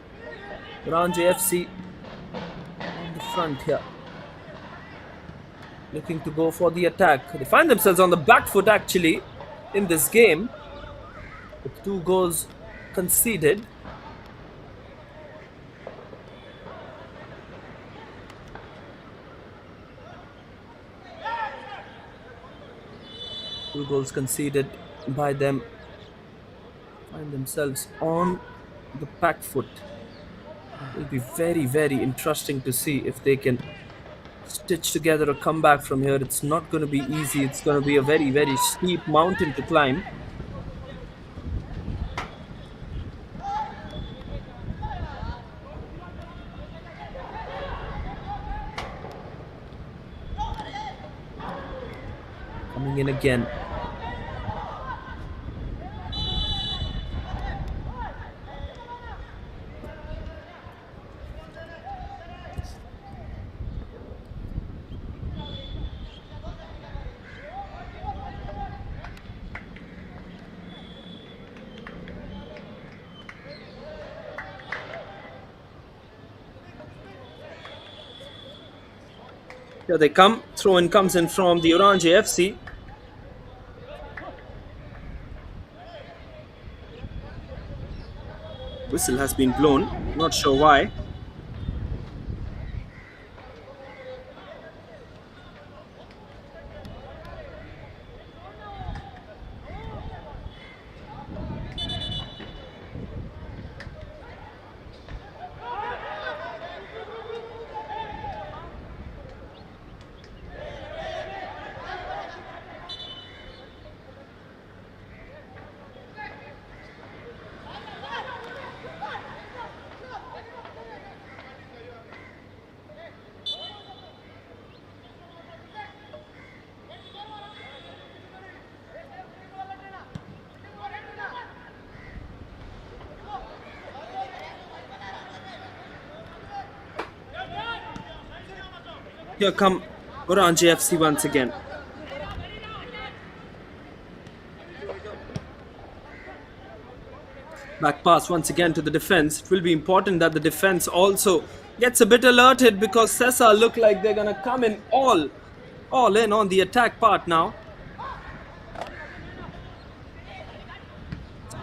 Oranje FC on the front here, looking to go for the attack. They find themselves on the back foot actually in this game, with 2 goals conceded. Two goals conceded by them. Find themselves on the back foot. It will be very, very interesting to see if they can stitch together a comeback from here. It's not going to be easy. It's going to be a very, very steep mountain to climb. Coming in again. Here they come. Throw-in comes in from the Oranje FC. Whistle has been blown. Not sure why. Here come Oranje FC once again. Back pass once again to the defense. It will be important that the defense also gets a bit alerted because Sesa look like they're gonna come in all in on the attack part now.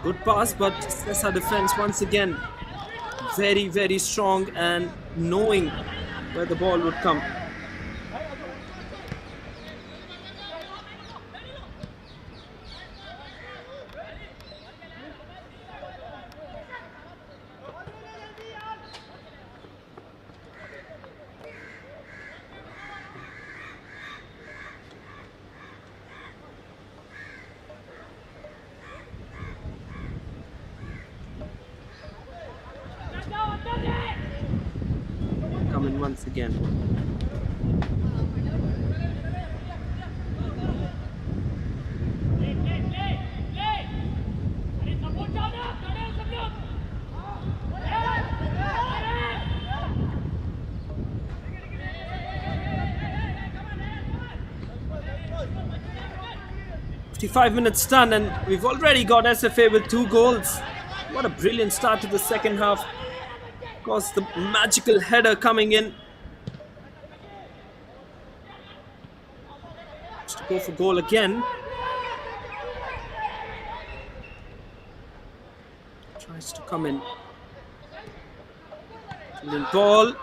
Good pass, but Sesa defense once again very, very strong and knowing where the ball would come. Coming once again. "55 minutes done, and we've already got SFA with 2 goals. What a brilliant start to the second half. Of course, the magical header coming in. Just to go for goal again. Tries to come in. Brilliant ball.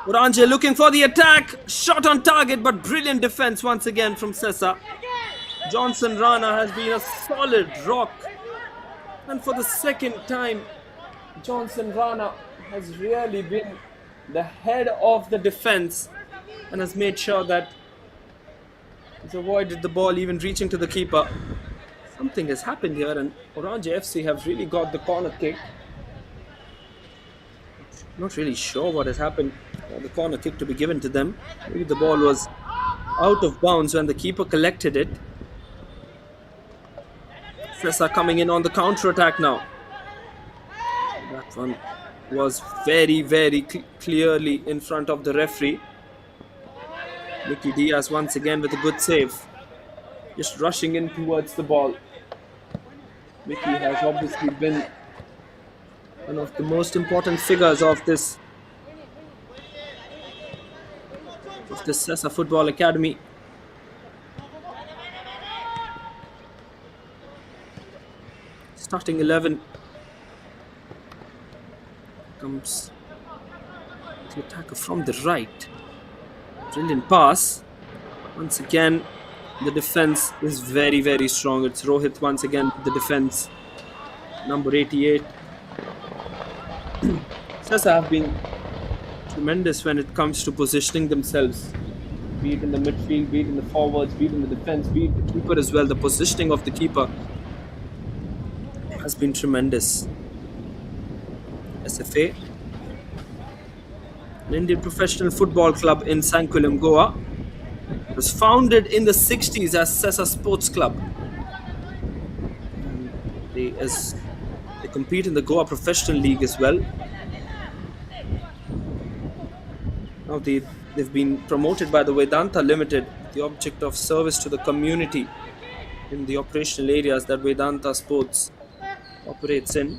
Oranje looking for the attack. Shot on target, but brilliant defense once again from Sesa. Johnson Rana has been a solid rock. And for the second time, Johnson Rana has really been the head of the defense and has made sure that he's avoided the ball even reaching to the keeper. Something has happened here, and Oranje FC have really got the corner kick. Not really sure what has happened for the corner kick to be given to them. Maybe the ball was out of bounds when the keeper collected it. Sesa coming in on the counter-attack now. That one was very, very clearly in front of the referee. Nicky Diaz once again with a good save. Just rushing in towards the ball. Nicky has obviously been one of the most important figures of this Sesa Football Academy. Starting 11 comes the attacker from the right. Brilliant pass. Once again, the defense is very, very strong. It's Rohit once again with the defense. Number 88. Sesa have been tremendous when it comes to positioning themselves. Be it in the midfield, be it in the forwards, be it in the defense, be it the keeper as well. The positioning of the keeper has been tremendous. SFA, an Indian professional football club in Sankulam, Goa. It was founded in the 60s as Sesa Sports Club. They compete in the Goa Professional League as well. Now they've been promoted by the Vedanta Limited, the object of service to the community in the operational areas that Vedanta Sports operates in.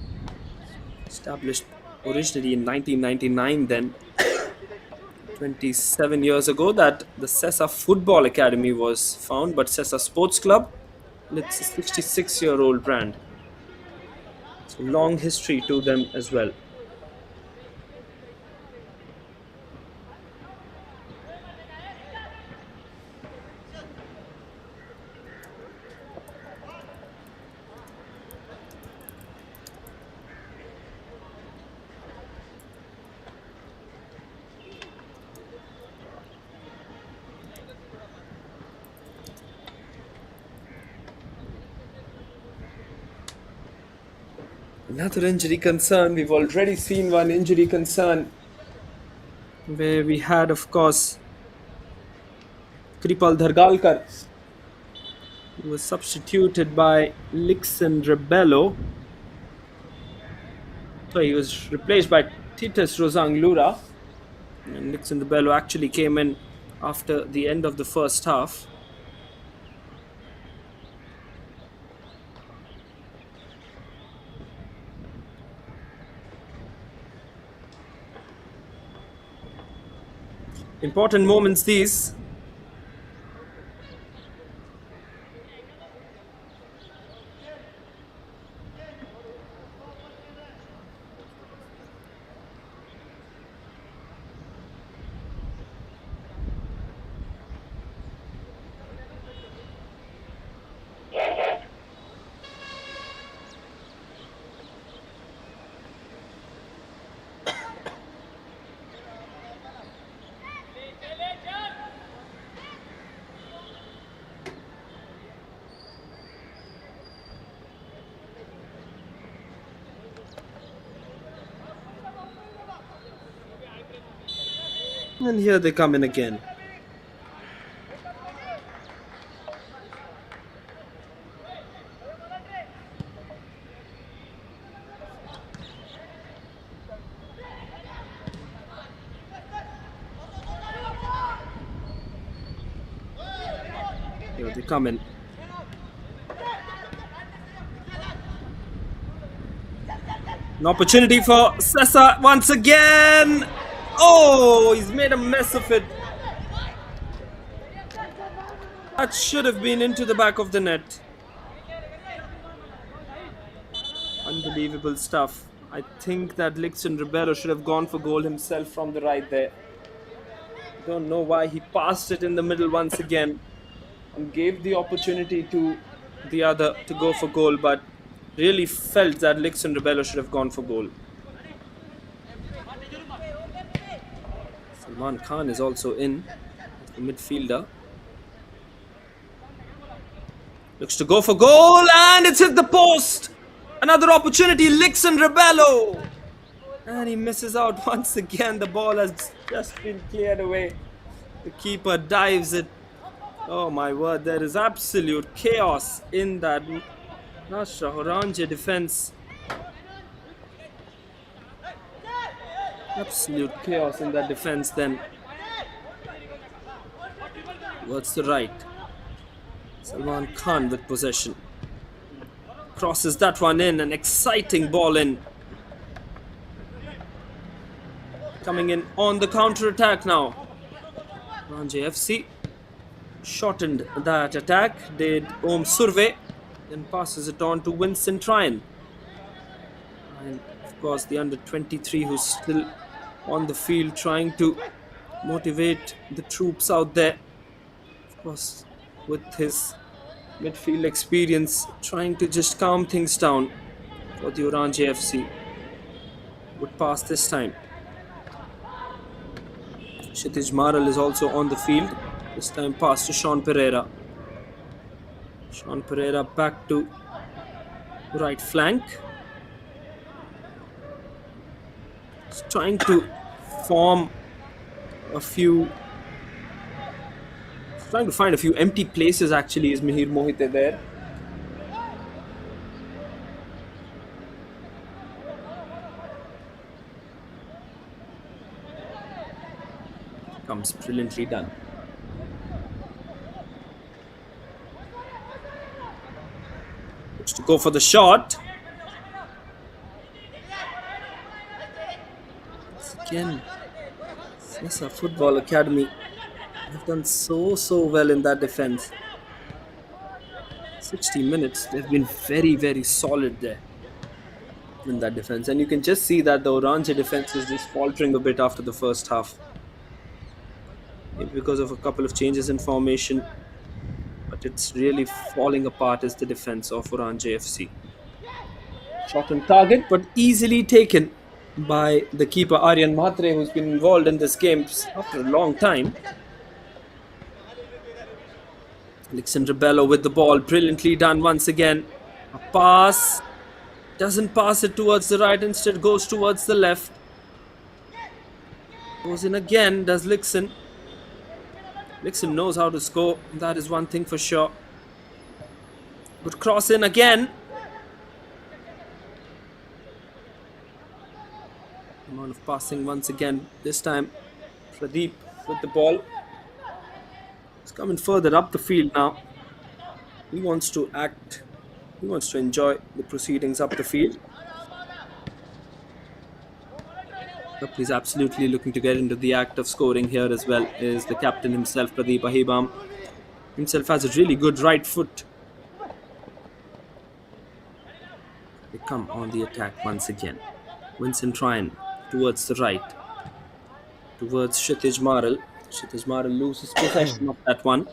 Established originally in 1999, then 27 years ago that the Sesa Football Academy was found, but Sesa Sports Club, it's a 66-year-old brand. So long history to them as well. Another injury concern. We've already seen one injury concern where we had, of course, Kripal Dhargalkar, who was substituted by Lixon Rebello. So he was replaced by Titus Rosang Lura. And Lixon Rebello actually came in after the end of the first half. Important moments these. And here they come in again. Here they come in. An opportunity for Sesa once again. Oh, he's made a mess of it. That should have been into the back of the net. Unbelievable stuff. I think that Lixon Ribeiro should have gone for goal himself from the right there. Don't know why he passed it in the middle once again and gave the opportunity to the other to go for goal, but really felt that Lixon Ribeiro should have gone for goal. Salman Khan is also in, the midfielder. Looks to go for goal, and it's hit the post. Another opportunity, Lixon Ribeiro. And he misses out once again. The ball has just been cleared away. The keeper dives it. Oh my word, there is absolute chaos in that Oranje defense. Absolute chaos in that defense then. Towards the right. Salman Khan with possession. Crosses that one in, an exciting ball in. Coming in on the counter-attack now. Oranje FC shortened that attack, did Om Surve, then passes it on to Vincent Ryan. And of course the under-23 who's still on the field trying to motivate the troops out there. Of course, with his midfield experience, trying to just calm things down for the Oranje FC. Would pass this time. Kshitij Maral is also on the field. This time pass to Sean Pereira. Sean Pereira back to right flank. He's trying to form a few... Trying to find a few empty places actually is Mihir Mohite there. Comes brilliantly done. Looks to go for the shot. Once again, Sesa Football Academy have done so well in that defense. 60 minutes, they've been very solid there in that defense, and you can just see that the Oranje defense is just faltering a bit after the first half. Maybe because of a couple of changes in formation, but it's really falling apart as the defense of Oranje FC. Shot on target, but easily taken by the keeper Aryan Mhatre, who's been involved in this game after a long time. Lixon Ribeiro with the ball, brilliantly done once again. A pass, doesn't pass it towards the right, instead goes towards the left. Goes in again, does Lixon. Lixon knows how to score, that is one thing for sure. Good cross in again. Amount of passing once again. This time Pradeep with the ball. It's coming further up the field now. He wants to act. He wants to enjoy the proceedings up the field. Yep, he's absolutely looking to get into the act of scoring here as well. Is the captain himself, Pradeep Ahibam. Himself has a really good right foot. They come on the attack once again. Vincent Ryan towards the right. Towards Kshitij Maral. Kshitij Maral loses possession of that one.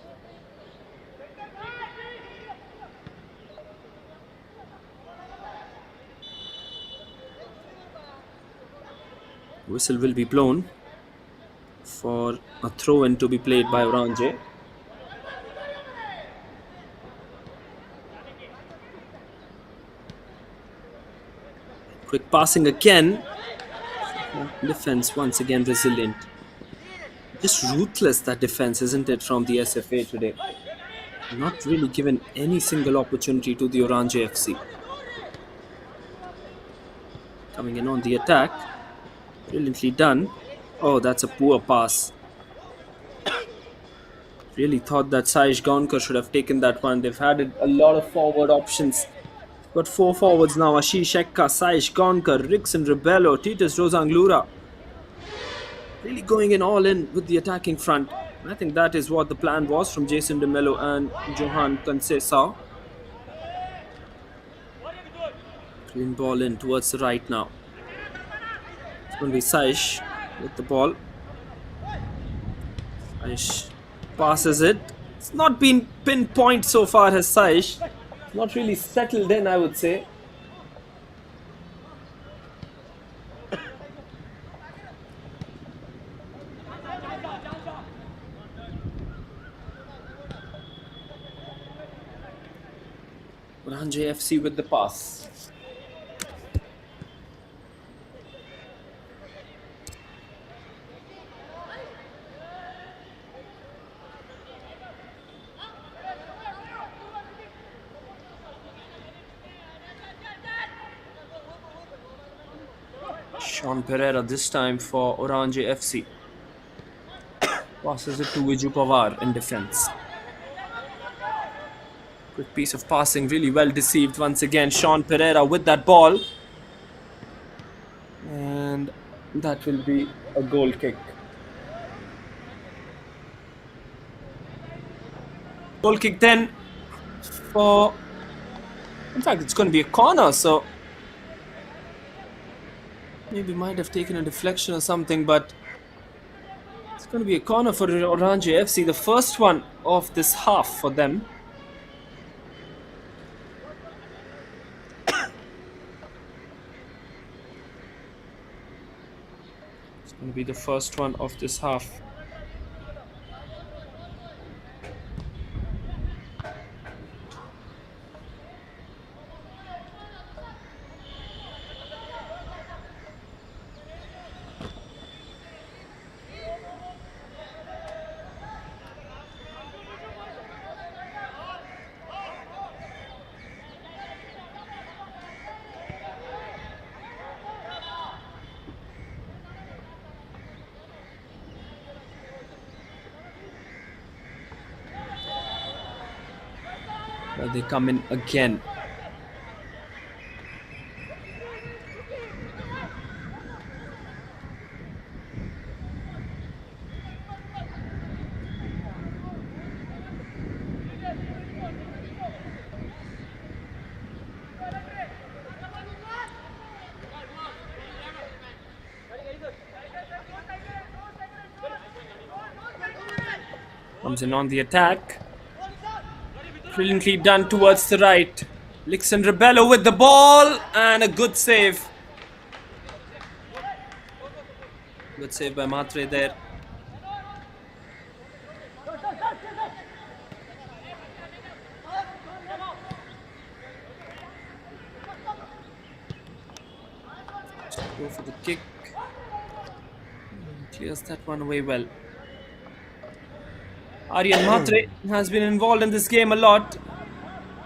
Whistle will be blown for a throw-in to be played by Oranje. Quick passing again. Defense once again resilient. Just ruthless, that defense, isn't it, from the SFA today? Not really given any single opportunity to the Oranje FC. Coming in on the attack. Brilliantly done. Oh, that's a poor pass. Really thought that Saish Gaonkar should have taken that one. They've had a lot of forward options. Got 4 forwards now. Ashish Ekka, Saish Gaonkar, Rickson Rebello, Titus Rosanglura. Really going in all in with the attacking front. I think that is what the plan was from Jason De Mello and Johan Sesa. Clean ball in towards the right now. It's going to be Saish with the ball. Saish passes it. It's not been pinpoint so far, has Saish. Not really settled in, I would say. Oranje FC with the pass. Sean Pereira this time for Oranje FC. Passes it to Viju Pawar in defense. Quick piece of passing, really well deceived once again. Sean Pereira with that ball. And that will be a goal kick. Goal kick then for... In fact, it's going to be a corner, so... Maybe might have taken a deflection or something, but... It's going to be a corner for Oranje FC. The first one of this half for them. It's going to be the first one of this half. They come in again. Comes in on the attack. Brilliantly done towards the right. Rickson Rebello with the ball and a good save. Good save by Matre there. Just go for the kick. Clears that one away well. Aryan Matre has been involved in this game a lot.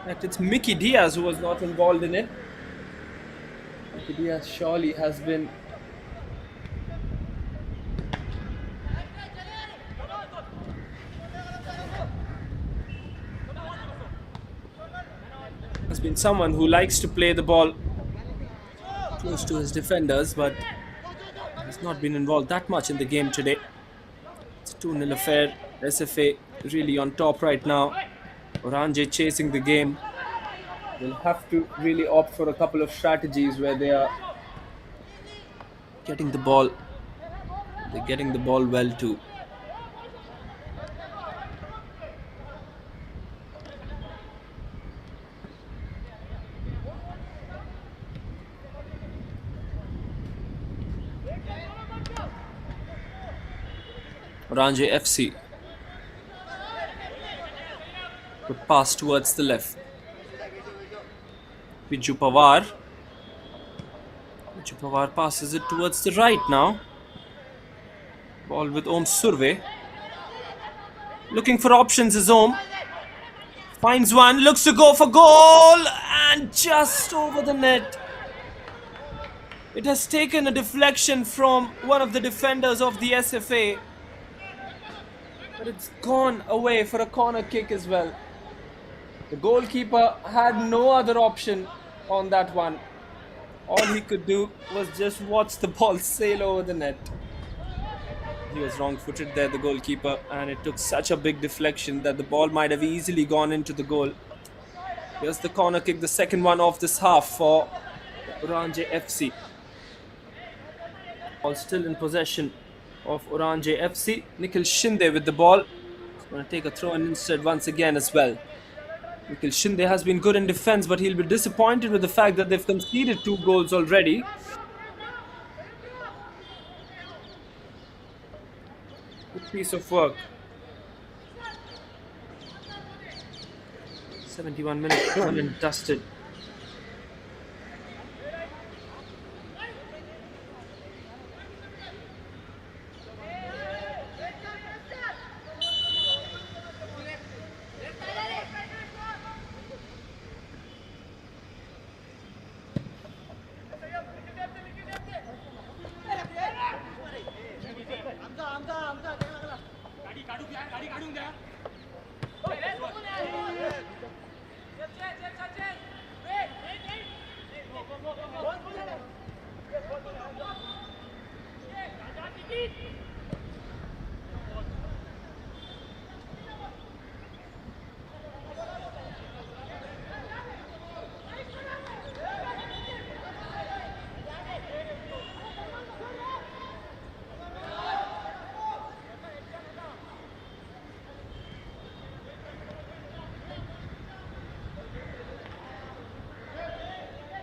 But it's Mickey Diaz who was not involved in it. Mickey Diaz surely has been... someone who likes to play the ball close to his defenders, but has not been involved that much in the game today. It's a 2-0 affair. SFA really on top right now. Oranje chasing the game. They'll have to really opt for a couple of strategies where they are getting the ball. They're getting the ball well too. Oranje FC. Good pass towards the left. Biju Pawar. Biju Pawar passes it towards the right now. Ball with Om Surve. Looking for options is Om. Finds one, looks to go for goal, and just over the net. It has taken a deflection from one of the defenders of the SFA, but it's gone away for a corner kick as well. The goalkeeper had no other option on that one. All he could do was just watch the ball sail over the net. He was wrong-footed there, the goalkeeper, and it took such a big deflection that the ball might have easily gone into the goal. Here's the corner kick, the second one of this half for Oranje FC. Ball still in possession of Oranje FC. Nikhil Shinde with the ball. He's going to take a throw-in instead once again as well. Nikhil Shinde has been good in defense, but he'll be disappointed with the fact that they've conceded 2 goals already. Good piece of work. 71 minutes, done and dusted.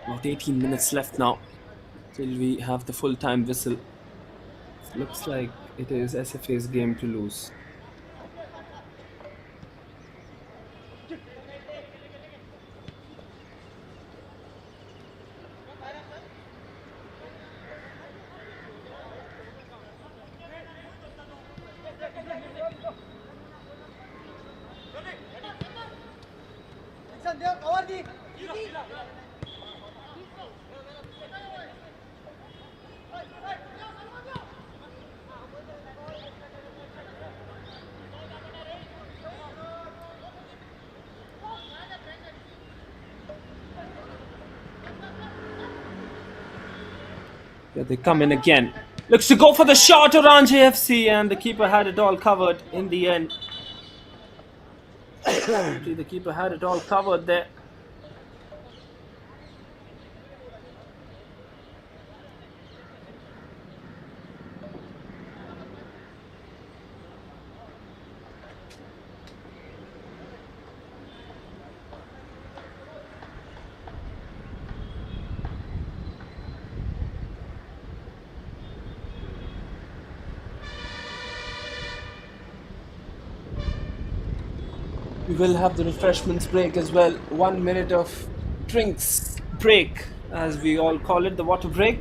About 18 minutes left now till we have the full-time whistle. Looks like it is SFA's game to lose. Here they come in again. Looks to go for the shot, Oranje FC, and the keeper had it all covered in the end. The keeper had it all covered there. We will have the refreshments break as well. 1 minute of drinks break, as we all call it, the water break.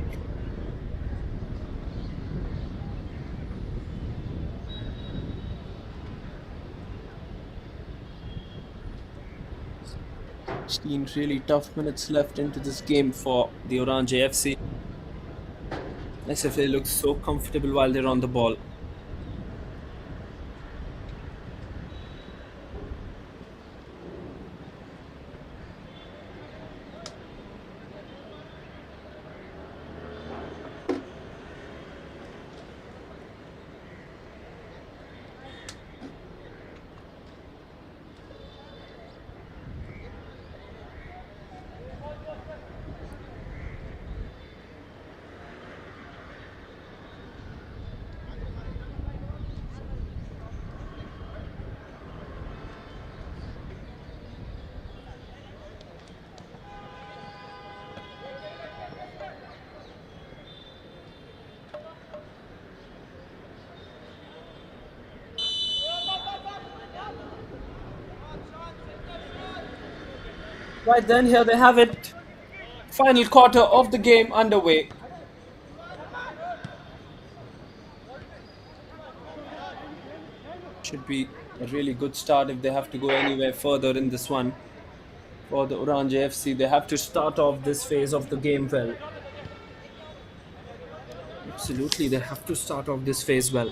Really tough minutes left into this game for the Oranje FC. SFA looks so comfortable while they're on the ball. Right then, here they have it. Final quarter of the game underway. Should be a really good start if they have to go anywhere further in this one. For the Oranje FC, they have to start off this phase of the game well. Absolutely, they have to start off this phase well.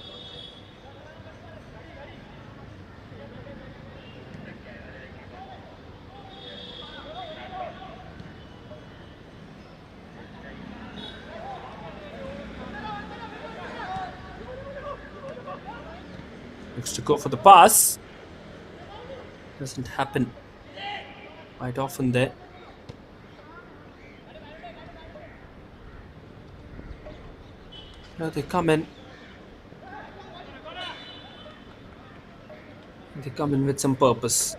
Looks to go for the pass. Doesn't happen quite often there. Now they come in. They come in with some purpose.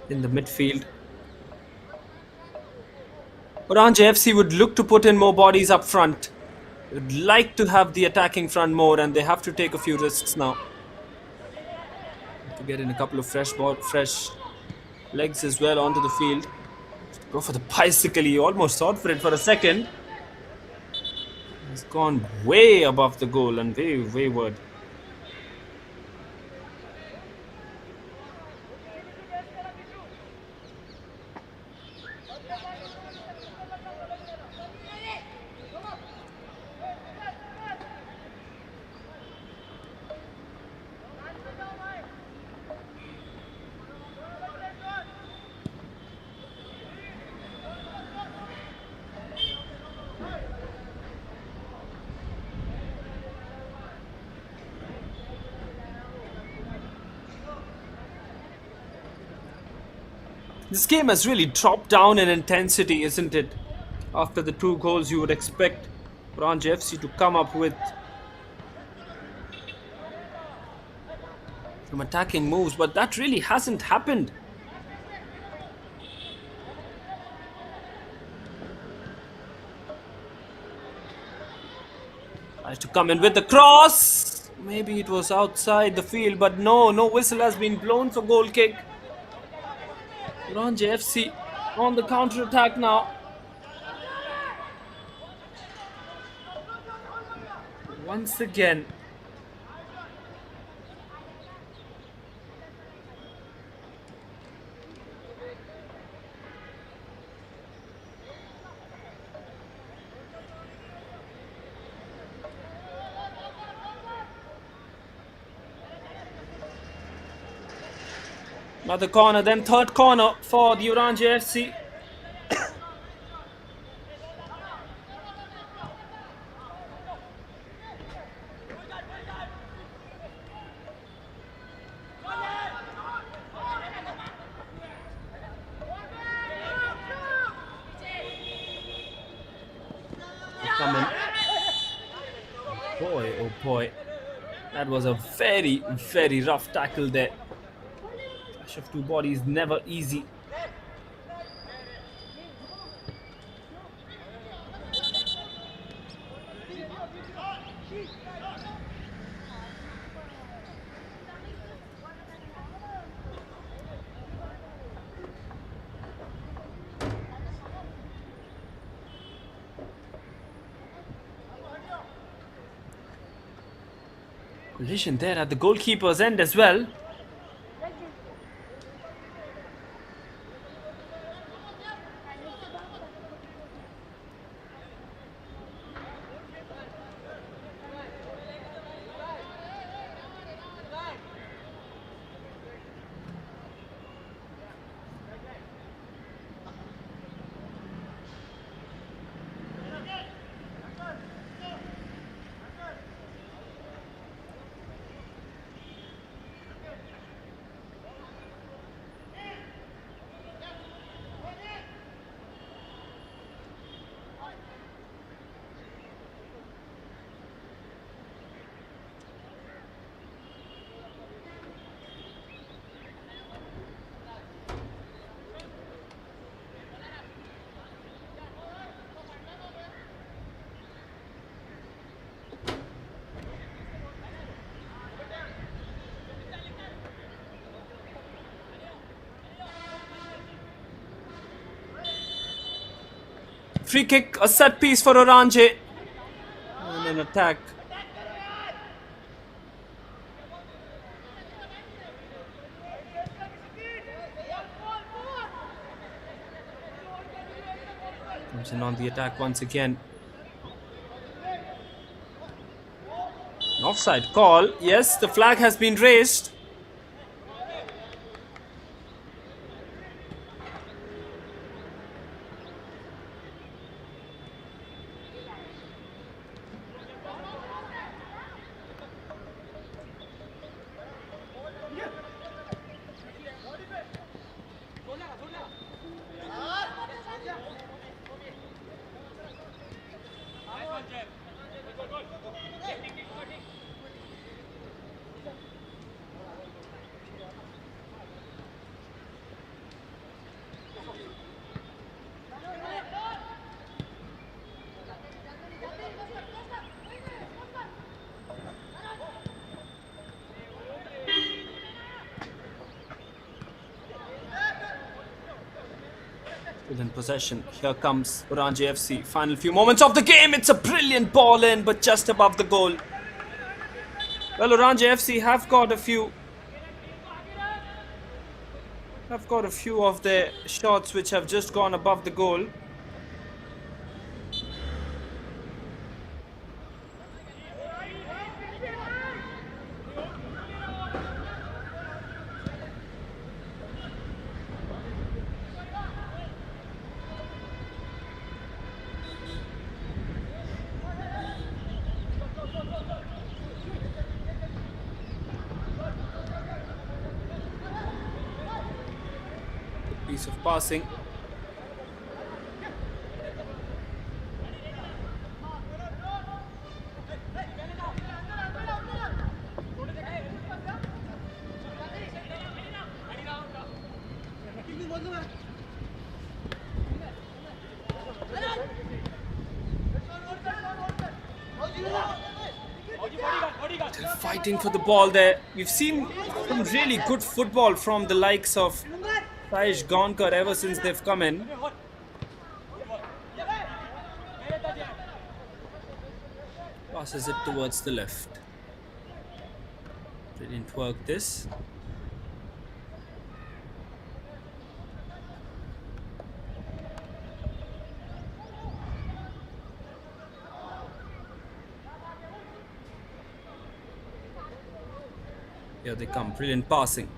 In the midfield, Oranje FC would look to put in more bodies up front. They would like to have the attacking front more, and they have to take a few risks now. To get in a couple of fresh legs as well onto the field. Go for the bicycle. He almost sought for it for a second. He's gone way above the goal and way wayward. This game has really dropped down in intensity, isn't it? After the 2 goals, you would expect Oranje FC to come up with some attacking moves, but that really hasn't happened. Tries to come in with the cross. Maybe it was outside the field, but no whistle has been blown for goal kick. Oranje FC on the counter attack now. Once again. Another corner, then third corner for the Oranje FC. Coming. Boy, oh boy. That was a very rough tackle there. Clash of 2 bodies, never easy. Collision there at the goalkeeper's end as well. Free kick, a set piece for Oranje. And an attack. Comes in on the attack once again. An offside call. Yes, the flag has been raised. Within possession, here comes Oranje FC. Final few moments of the game. It's a brilliant ball in, but just above the goal. Well, Oranje FC have got a few of their shots which have just gone above the goal. Piece of passing. Still fighting for the ball there. We've seen some really good football from the likes of Saish Gonkar ever since they've come in. Passes it towards the left. Brilliant work this. Here they come. Brilliant passing.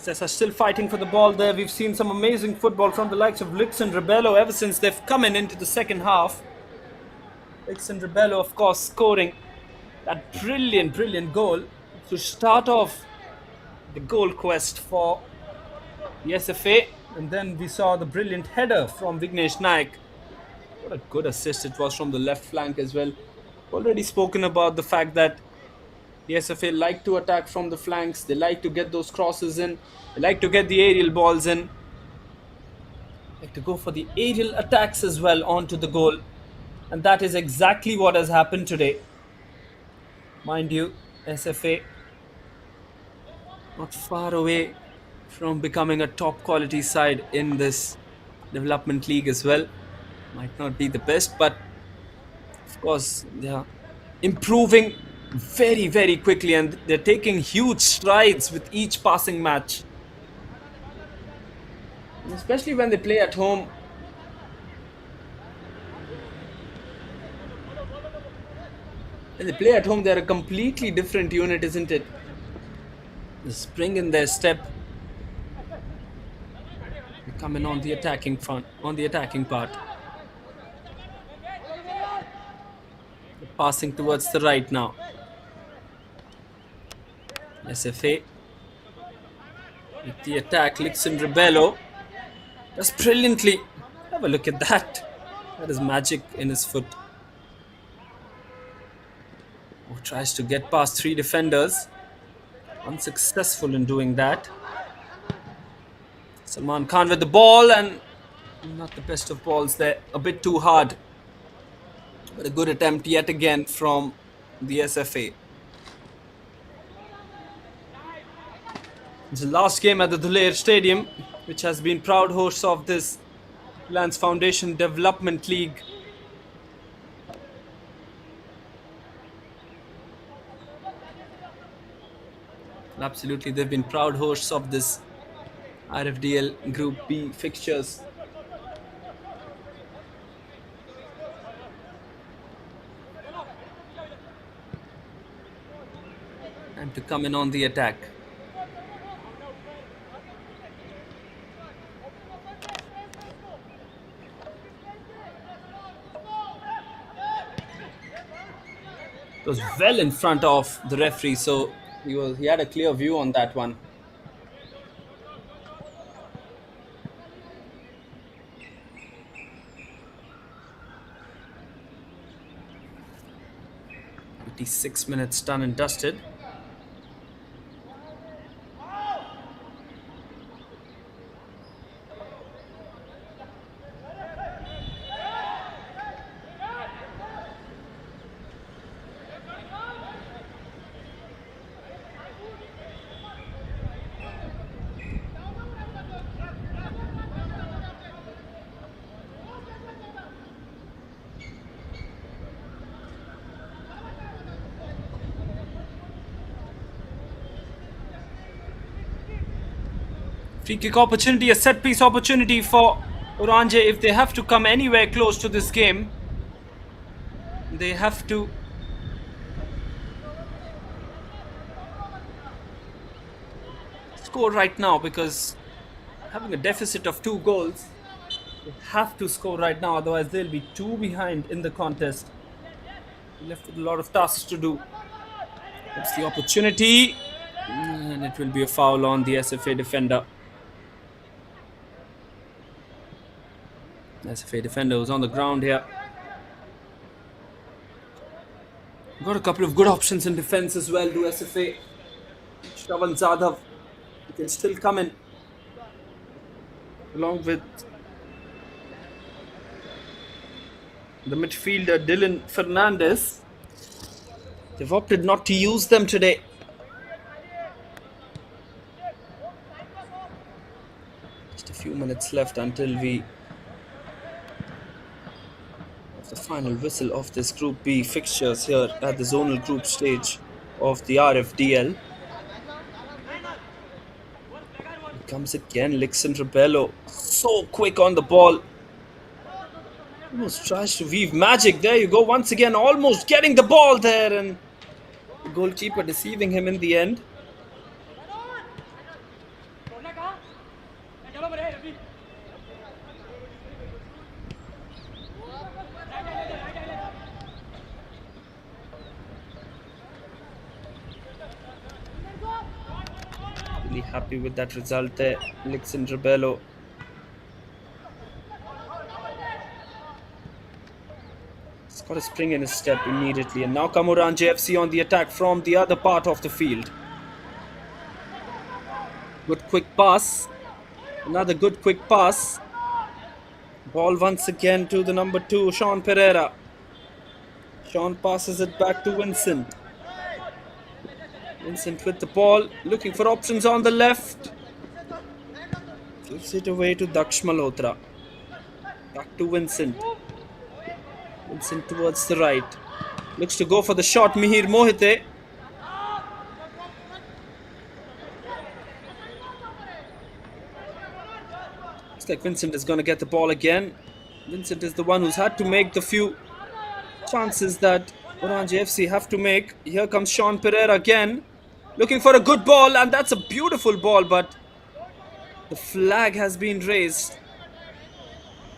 Sesa still fighting for the ball there. We've seen some amazing football from the likes of Lix and Rebello ever since they've come in into the second half. Lix and Rebello, of course, scoring that brilliant goal to start off the goal quest for the SFA. And then we saw the brilliant header from Vignesh Naik. What a good assist it was from the left flank as well. Already spoken about the fact that the SFA like to attack from the flanks. They like to get those crosses in. They like to get the aerial balls in. They like to go for the aerial attacks as well onto the goal. And that is exactly what has happened today. Mind you, SFA not far away from becoming a top quality side in this development league as well. Might not be the best, but of course they are improving very quickly, and they're taking huge strides with each passing match. And especially when they play at home. When they play at home, they're a completely different unit, isn't it? The spring in their step. They come in on the attacking front, on the attacking part. They're passing towards the right now. SFA with the attack. Lixon Rebello does brilliantly. Have a look at that. That is magic in his foot. Tries to get past three defenders. Unsuccessful in doing that. Salman Khan with the ball, and not the best of balls there. A bit too hard. But a good attempt yet again from the SFA. It's the last game at the Dhulair Stadium, which has been proud host of this Reliance Foundation Development League. Absolutely, they've been proud hosts of this RFDL Group B fixtures. Time to come in on the attack. It was well in front of the referee, so he had a clear view on that one. "86 minutes done and dusted." Free kick opportunity, a set piece opportunity for Oranje. If they have to come anywhere close to this game, they have to score right now, because having a deficit of 2 goals, they have to score right now, otherwise they'll be 2 behind in the contest. Left with a lot of tasks to do. It's the opportunity, and it will be a foul on the SFA defender. SFA defender was on the ground here. Got a couple of good options in defense as well, do SFA. Shravan Zadhav, he can still come in, along with the midfielder Dylan Fernandez. They've opted not to use them today. Just a few minutes left until we have the final whistle of this Group B fixtures here at the zonal group stage of the RFDL. Here comes again Lixon Rebello, so quick on the ball. Almost tries to weave magic. There you go, once again, almost getting the ball there, and the goalkeeper deceiving him in the end. Really happy with that result there, Lixon Rebello. He's got a spring in his step immediately, and now come Oranje FC on the attack from the other part of the field. Good quick pass. Another good quick pass. Ball once again to the number 2, Sean Pereira. Sean passes it back to Vincent. Vincent with the ball, looking for options on the left. Gives it away to Daksh Malhotra. Back to Vincent. Vincent towards the right. Looks to go for the shot, Mihir Mohite. Looks like Vincent is going to get the ball again. Vincent is the one who's had to make the few chances that Oranje FC have to make. Here comes Sean Pereira again, looking for a good ball, and that's a beautiful ball, but the flag has been raised.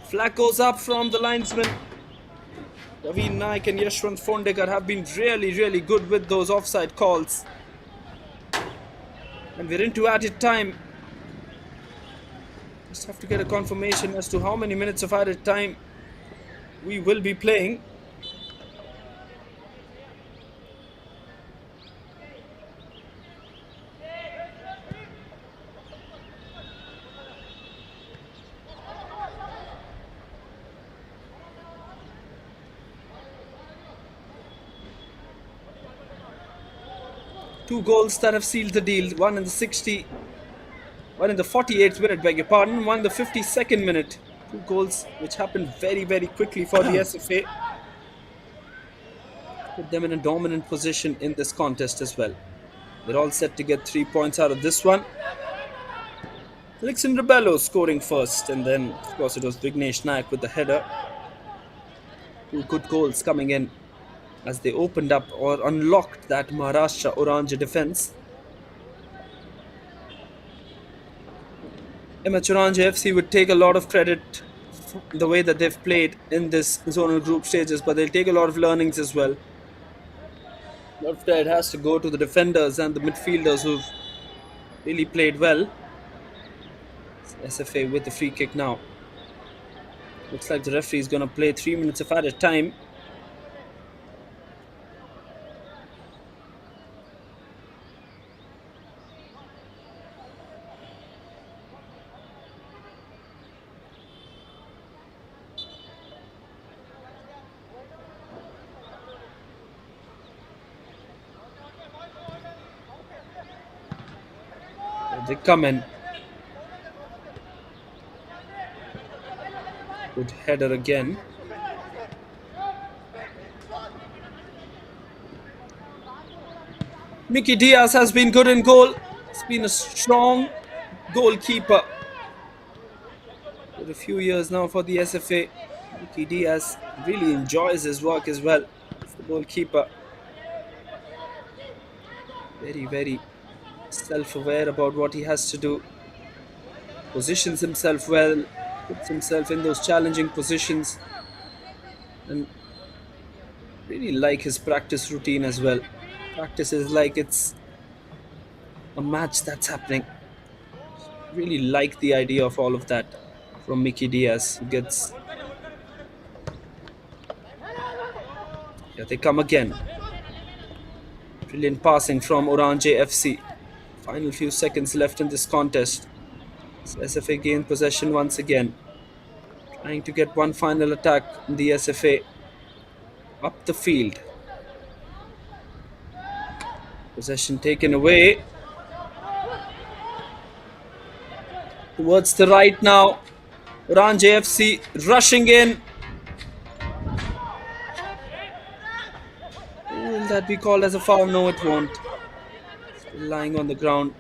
Flag goes up from the linesman. Ravi Naik and Yashwant Fondekar have been really good with those offside calls. And we're into added time. Just have to get a confirmation as to how many minutes of added time we will be playing. Two goals that have sealed the deal. One in the 48th minute, beg your pardon. One in the 52nd minute. Two goals which happened very, very quickly for the SFA. Put them in a dominant position in this contest as well. They're all set to get 3 points out of this one. Alexander Bello scoring first, and then, of course, it was Vignesh Nayak with the header. Two good goals coming in as they opened up or unlocked that Maharashtra Oranje defense. MH Oranje FC would take a lot of credit for the way that they've played in this zonal group stages, but they'll take a lot of learnings as well. A lot of credit has to go to the defenders and the midfielders who've really played well. SFA with the free kick now. Looks like the referee is going to play 3 minutes of added time. They come in. Good header again. Mickey Diaz has been good in goal. He's been a strong goalkeeper for a few years now for the SFA. Mickey Diaz really enjoys his work as well as the goalkeeper. Very, very self-aware about what he has to do. Positions himself well, puts himself in those challenging positions, and really like his practice routine as well. Practices like it's a match that's happening. Really like the idea of all of that from Mickey Diaz, who gets... Yeah, they come again. Brilliant passing from Oranje FC. Final few seconds left in this contest. So SFA gain possession once again. Trying to get one final attack in the SFA. Up the field. Possession taken away. Towards the right now. Oranje FC rushing in. Will that be called as a foul? No, it won't. Still lying on the ground.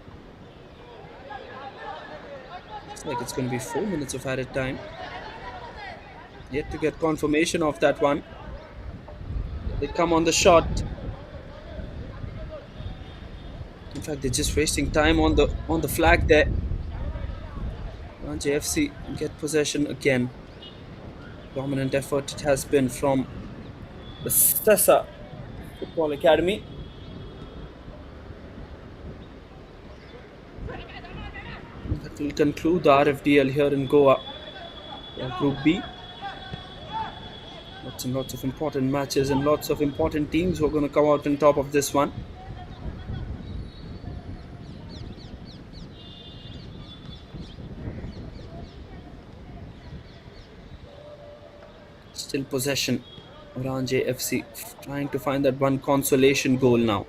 Looks like it's going to be 4 minutes of added time. Yet to get confirmation of that one. They come on the shot. In fact, they're just wasting time on the flag there. Oranje FC get possession again. Dominant effort it has been from the Sesa Football Academy. That will conclude the RFDL here in Goa. Group B. Lots and lots of important matches and lots of important teams who are going to come out on top of this one. Still possession. Oranje FC trying to find that one consolation goal now.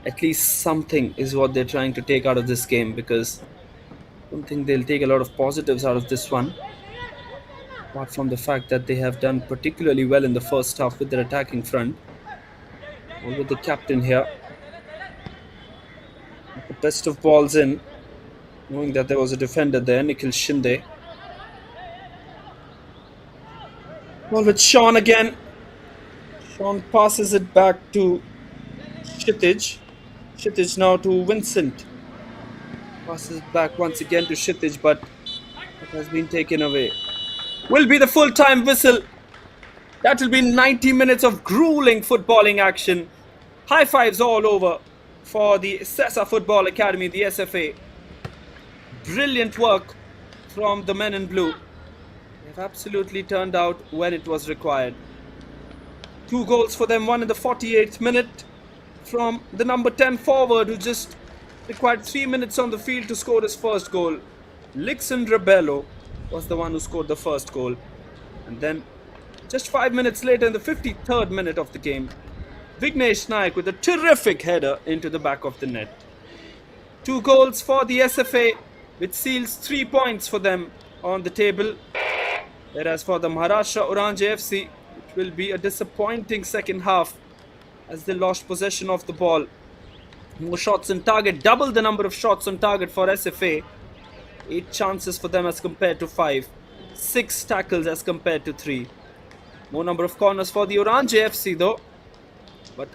At least something is what they're trying to take out of this game, because I don't think they'll take a lot of positives out of this one. Apart from the fact that they have done particularly well in the first half with their attacking front. All with the captain here. The best of balls in. Knowing that there was a defender there, Nikhil Shinde. Ball with Sean again. Sean passes it back to Kshitij. Kshitij now to Vincent. Passes it back once again to Kshitij, but it has been taken away. Will be the full-time whistle. That will be 90 minutes of grueling footballing action. High fives all over for the Sesa Football Academy, the SFA. Brilliant work from the men in blue. They've absolutely turned out when it was required. 2 goals for them, one in the 48th minute from the number 10 forward, who just required 3 minutes on the field to score his first goal. Alexander Bello was the one who scored the first goal. And then just 5 minutes later, in the 53rd minute of the game, Vignesh Naik with a terrific header into the back of the net. 2 goals for the SFA, which seals 3 points for them on the table. Whereas for the Maharashtra Oranje FC, it will be a disappointing second half as they lost possession of the ball. More shots on target, double the number of shots on target for SFA. 8 chances for them as compared to 5. 6 tackles as compared to 3. More number of corners for the Oranje FC though, but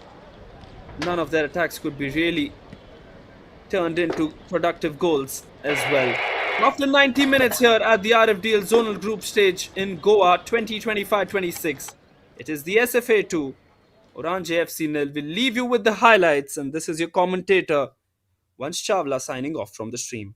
none of their attacks could be really turned into productive goals as well. After 90 minutes here at the RFDL Zonal Group stage in Goa 2025-26, it is the SFA 2, Oranje FC nil. We'll leave you with the highlights, and this is your commentator, Vansh Chawla, signing off from the stream.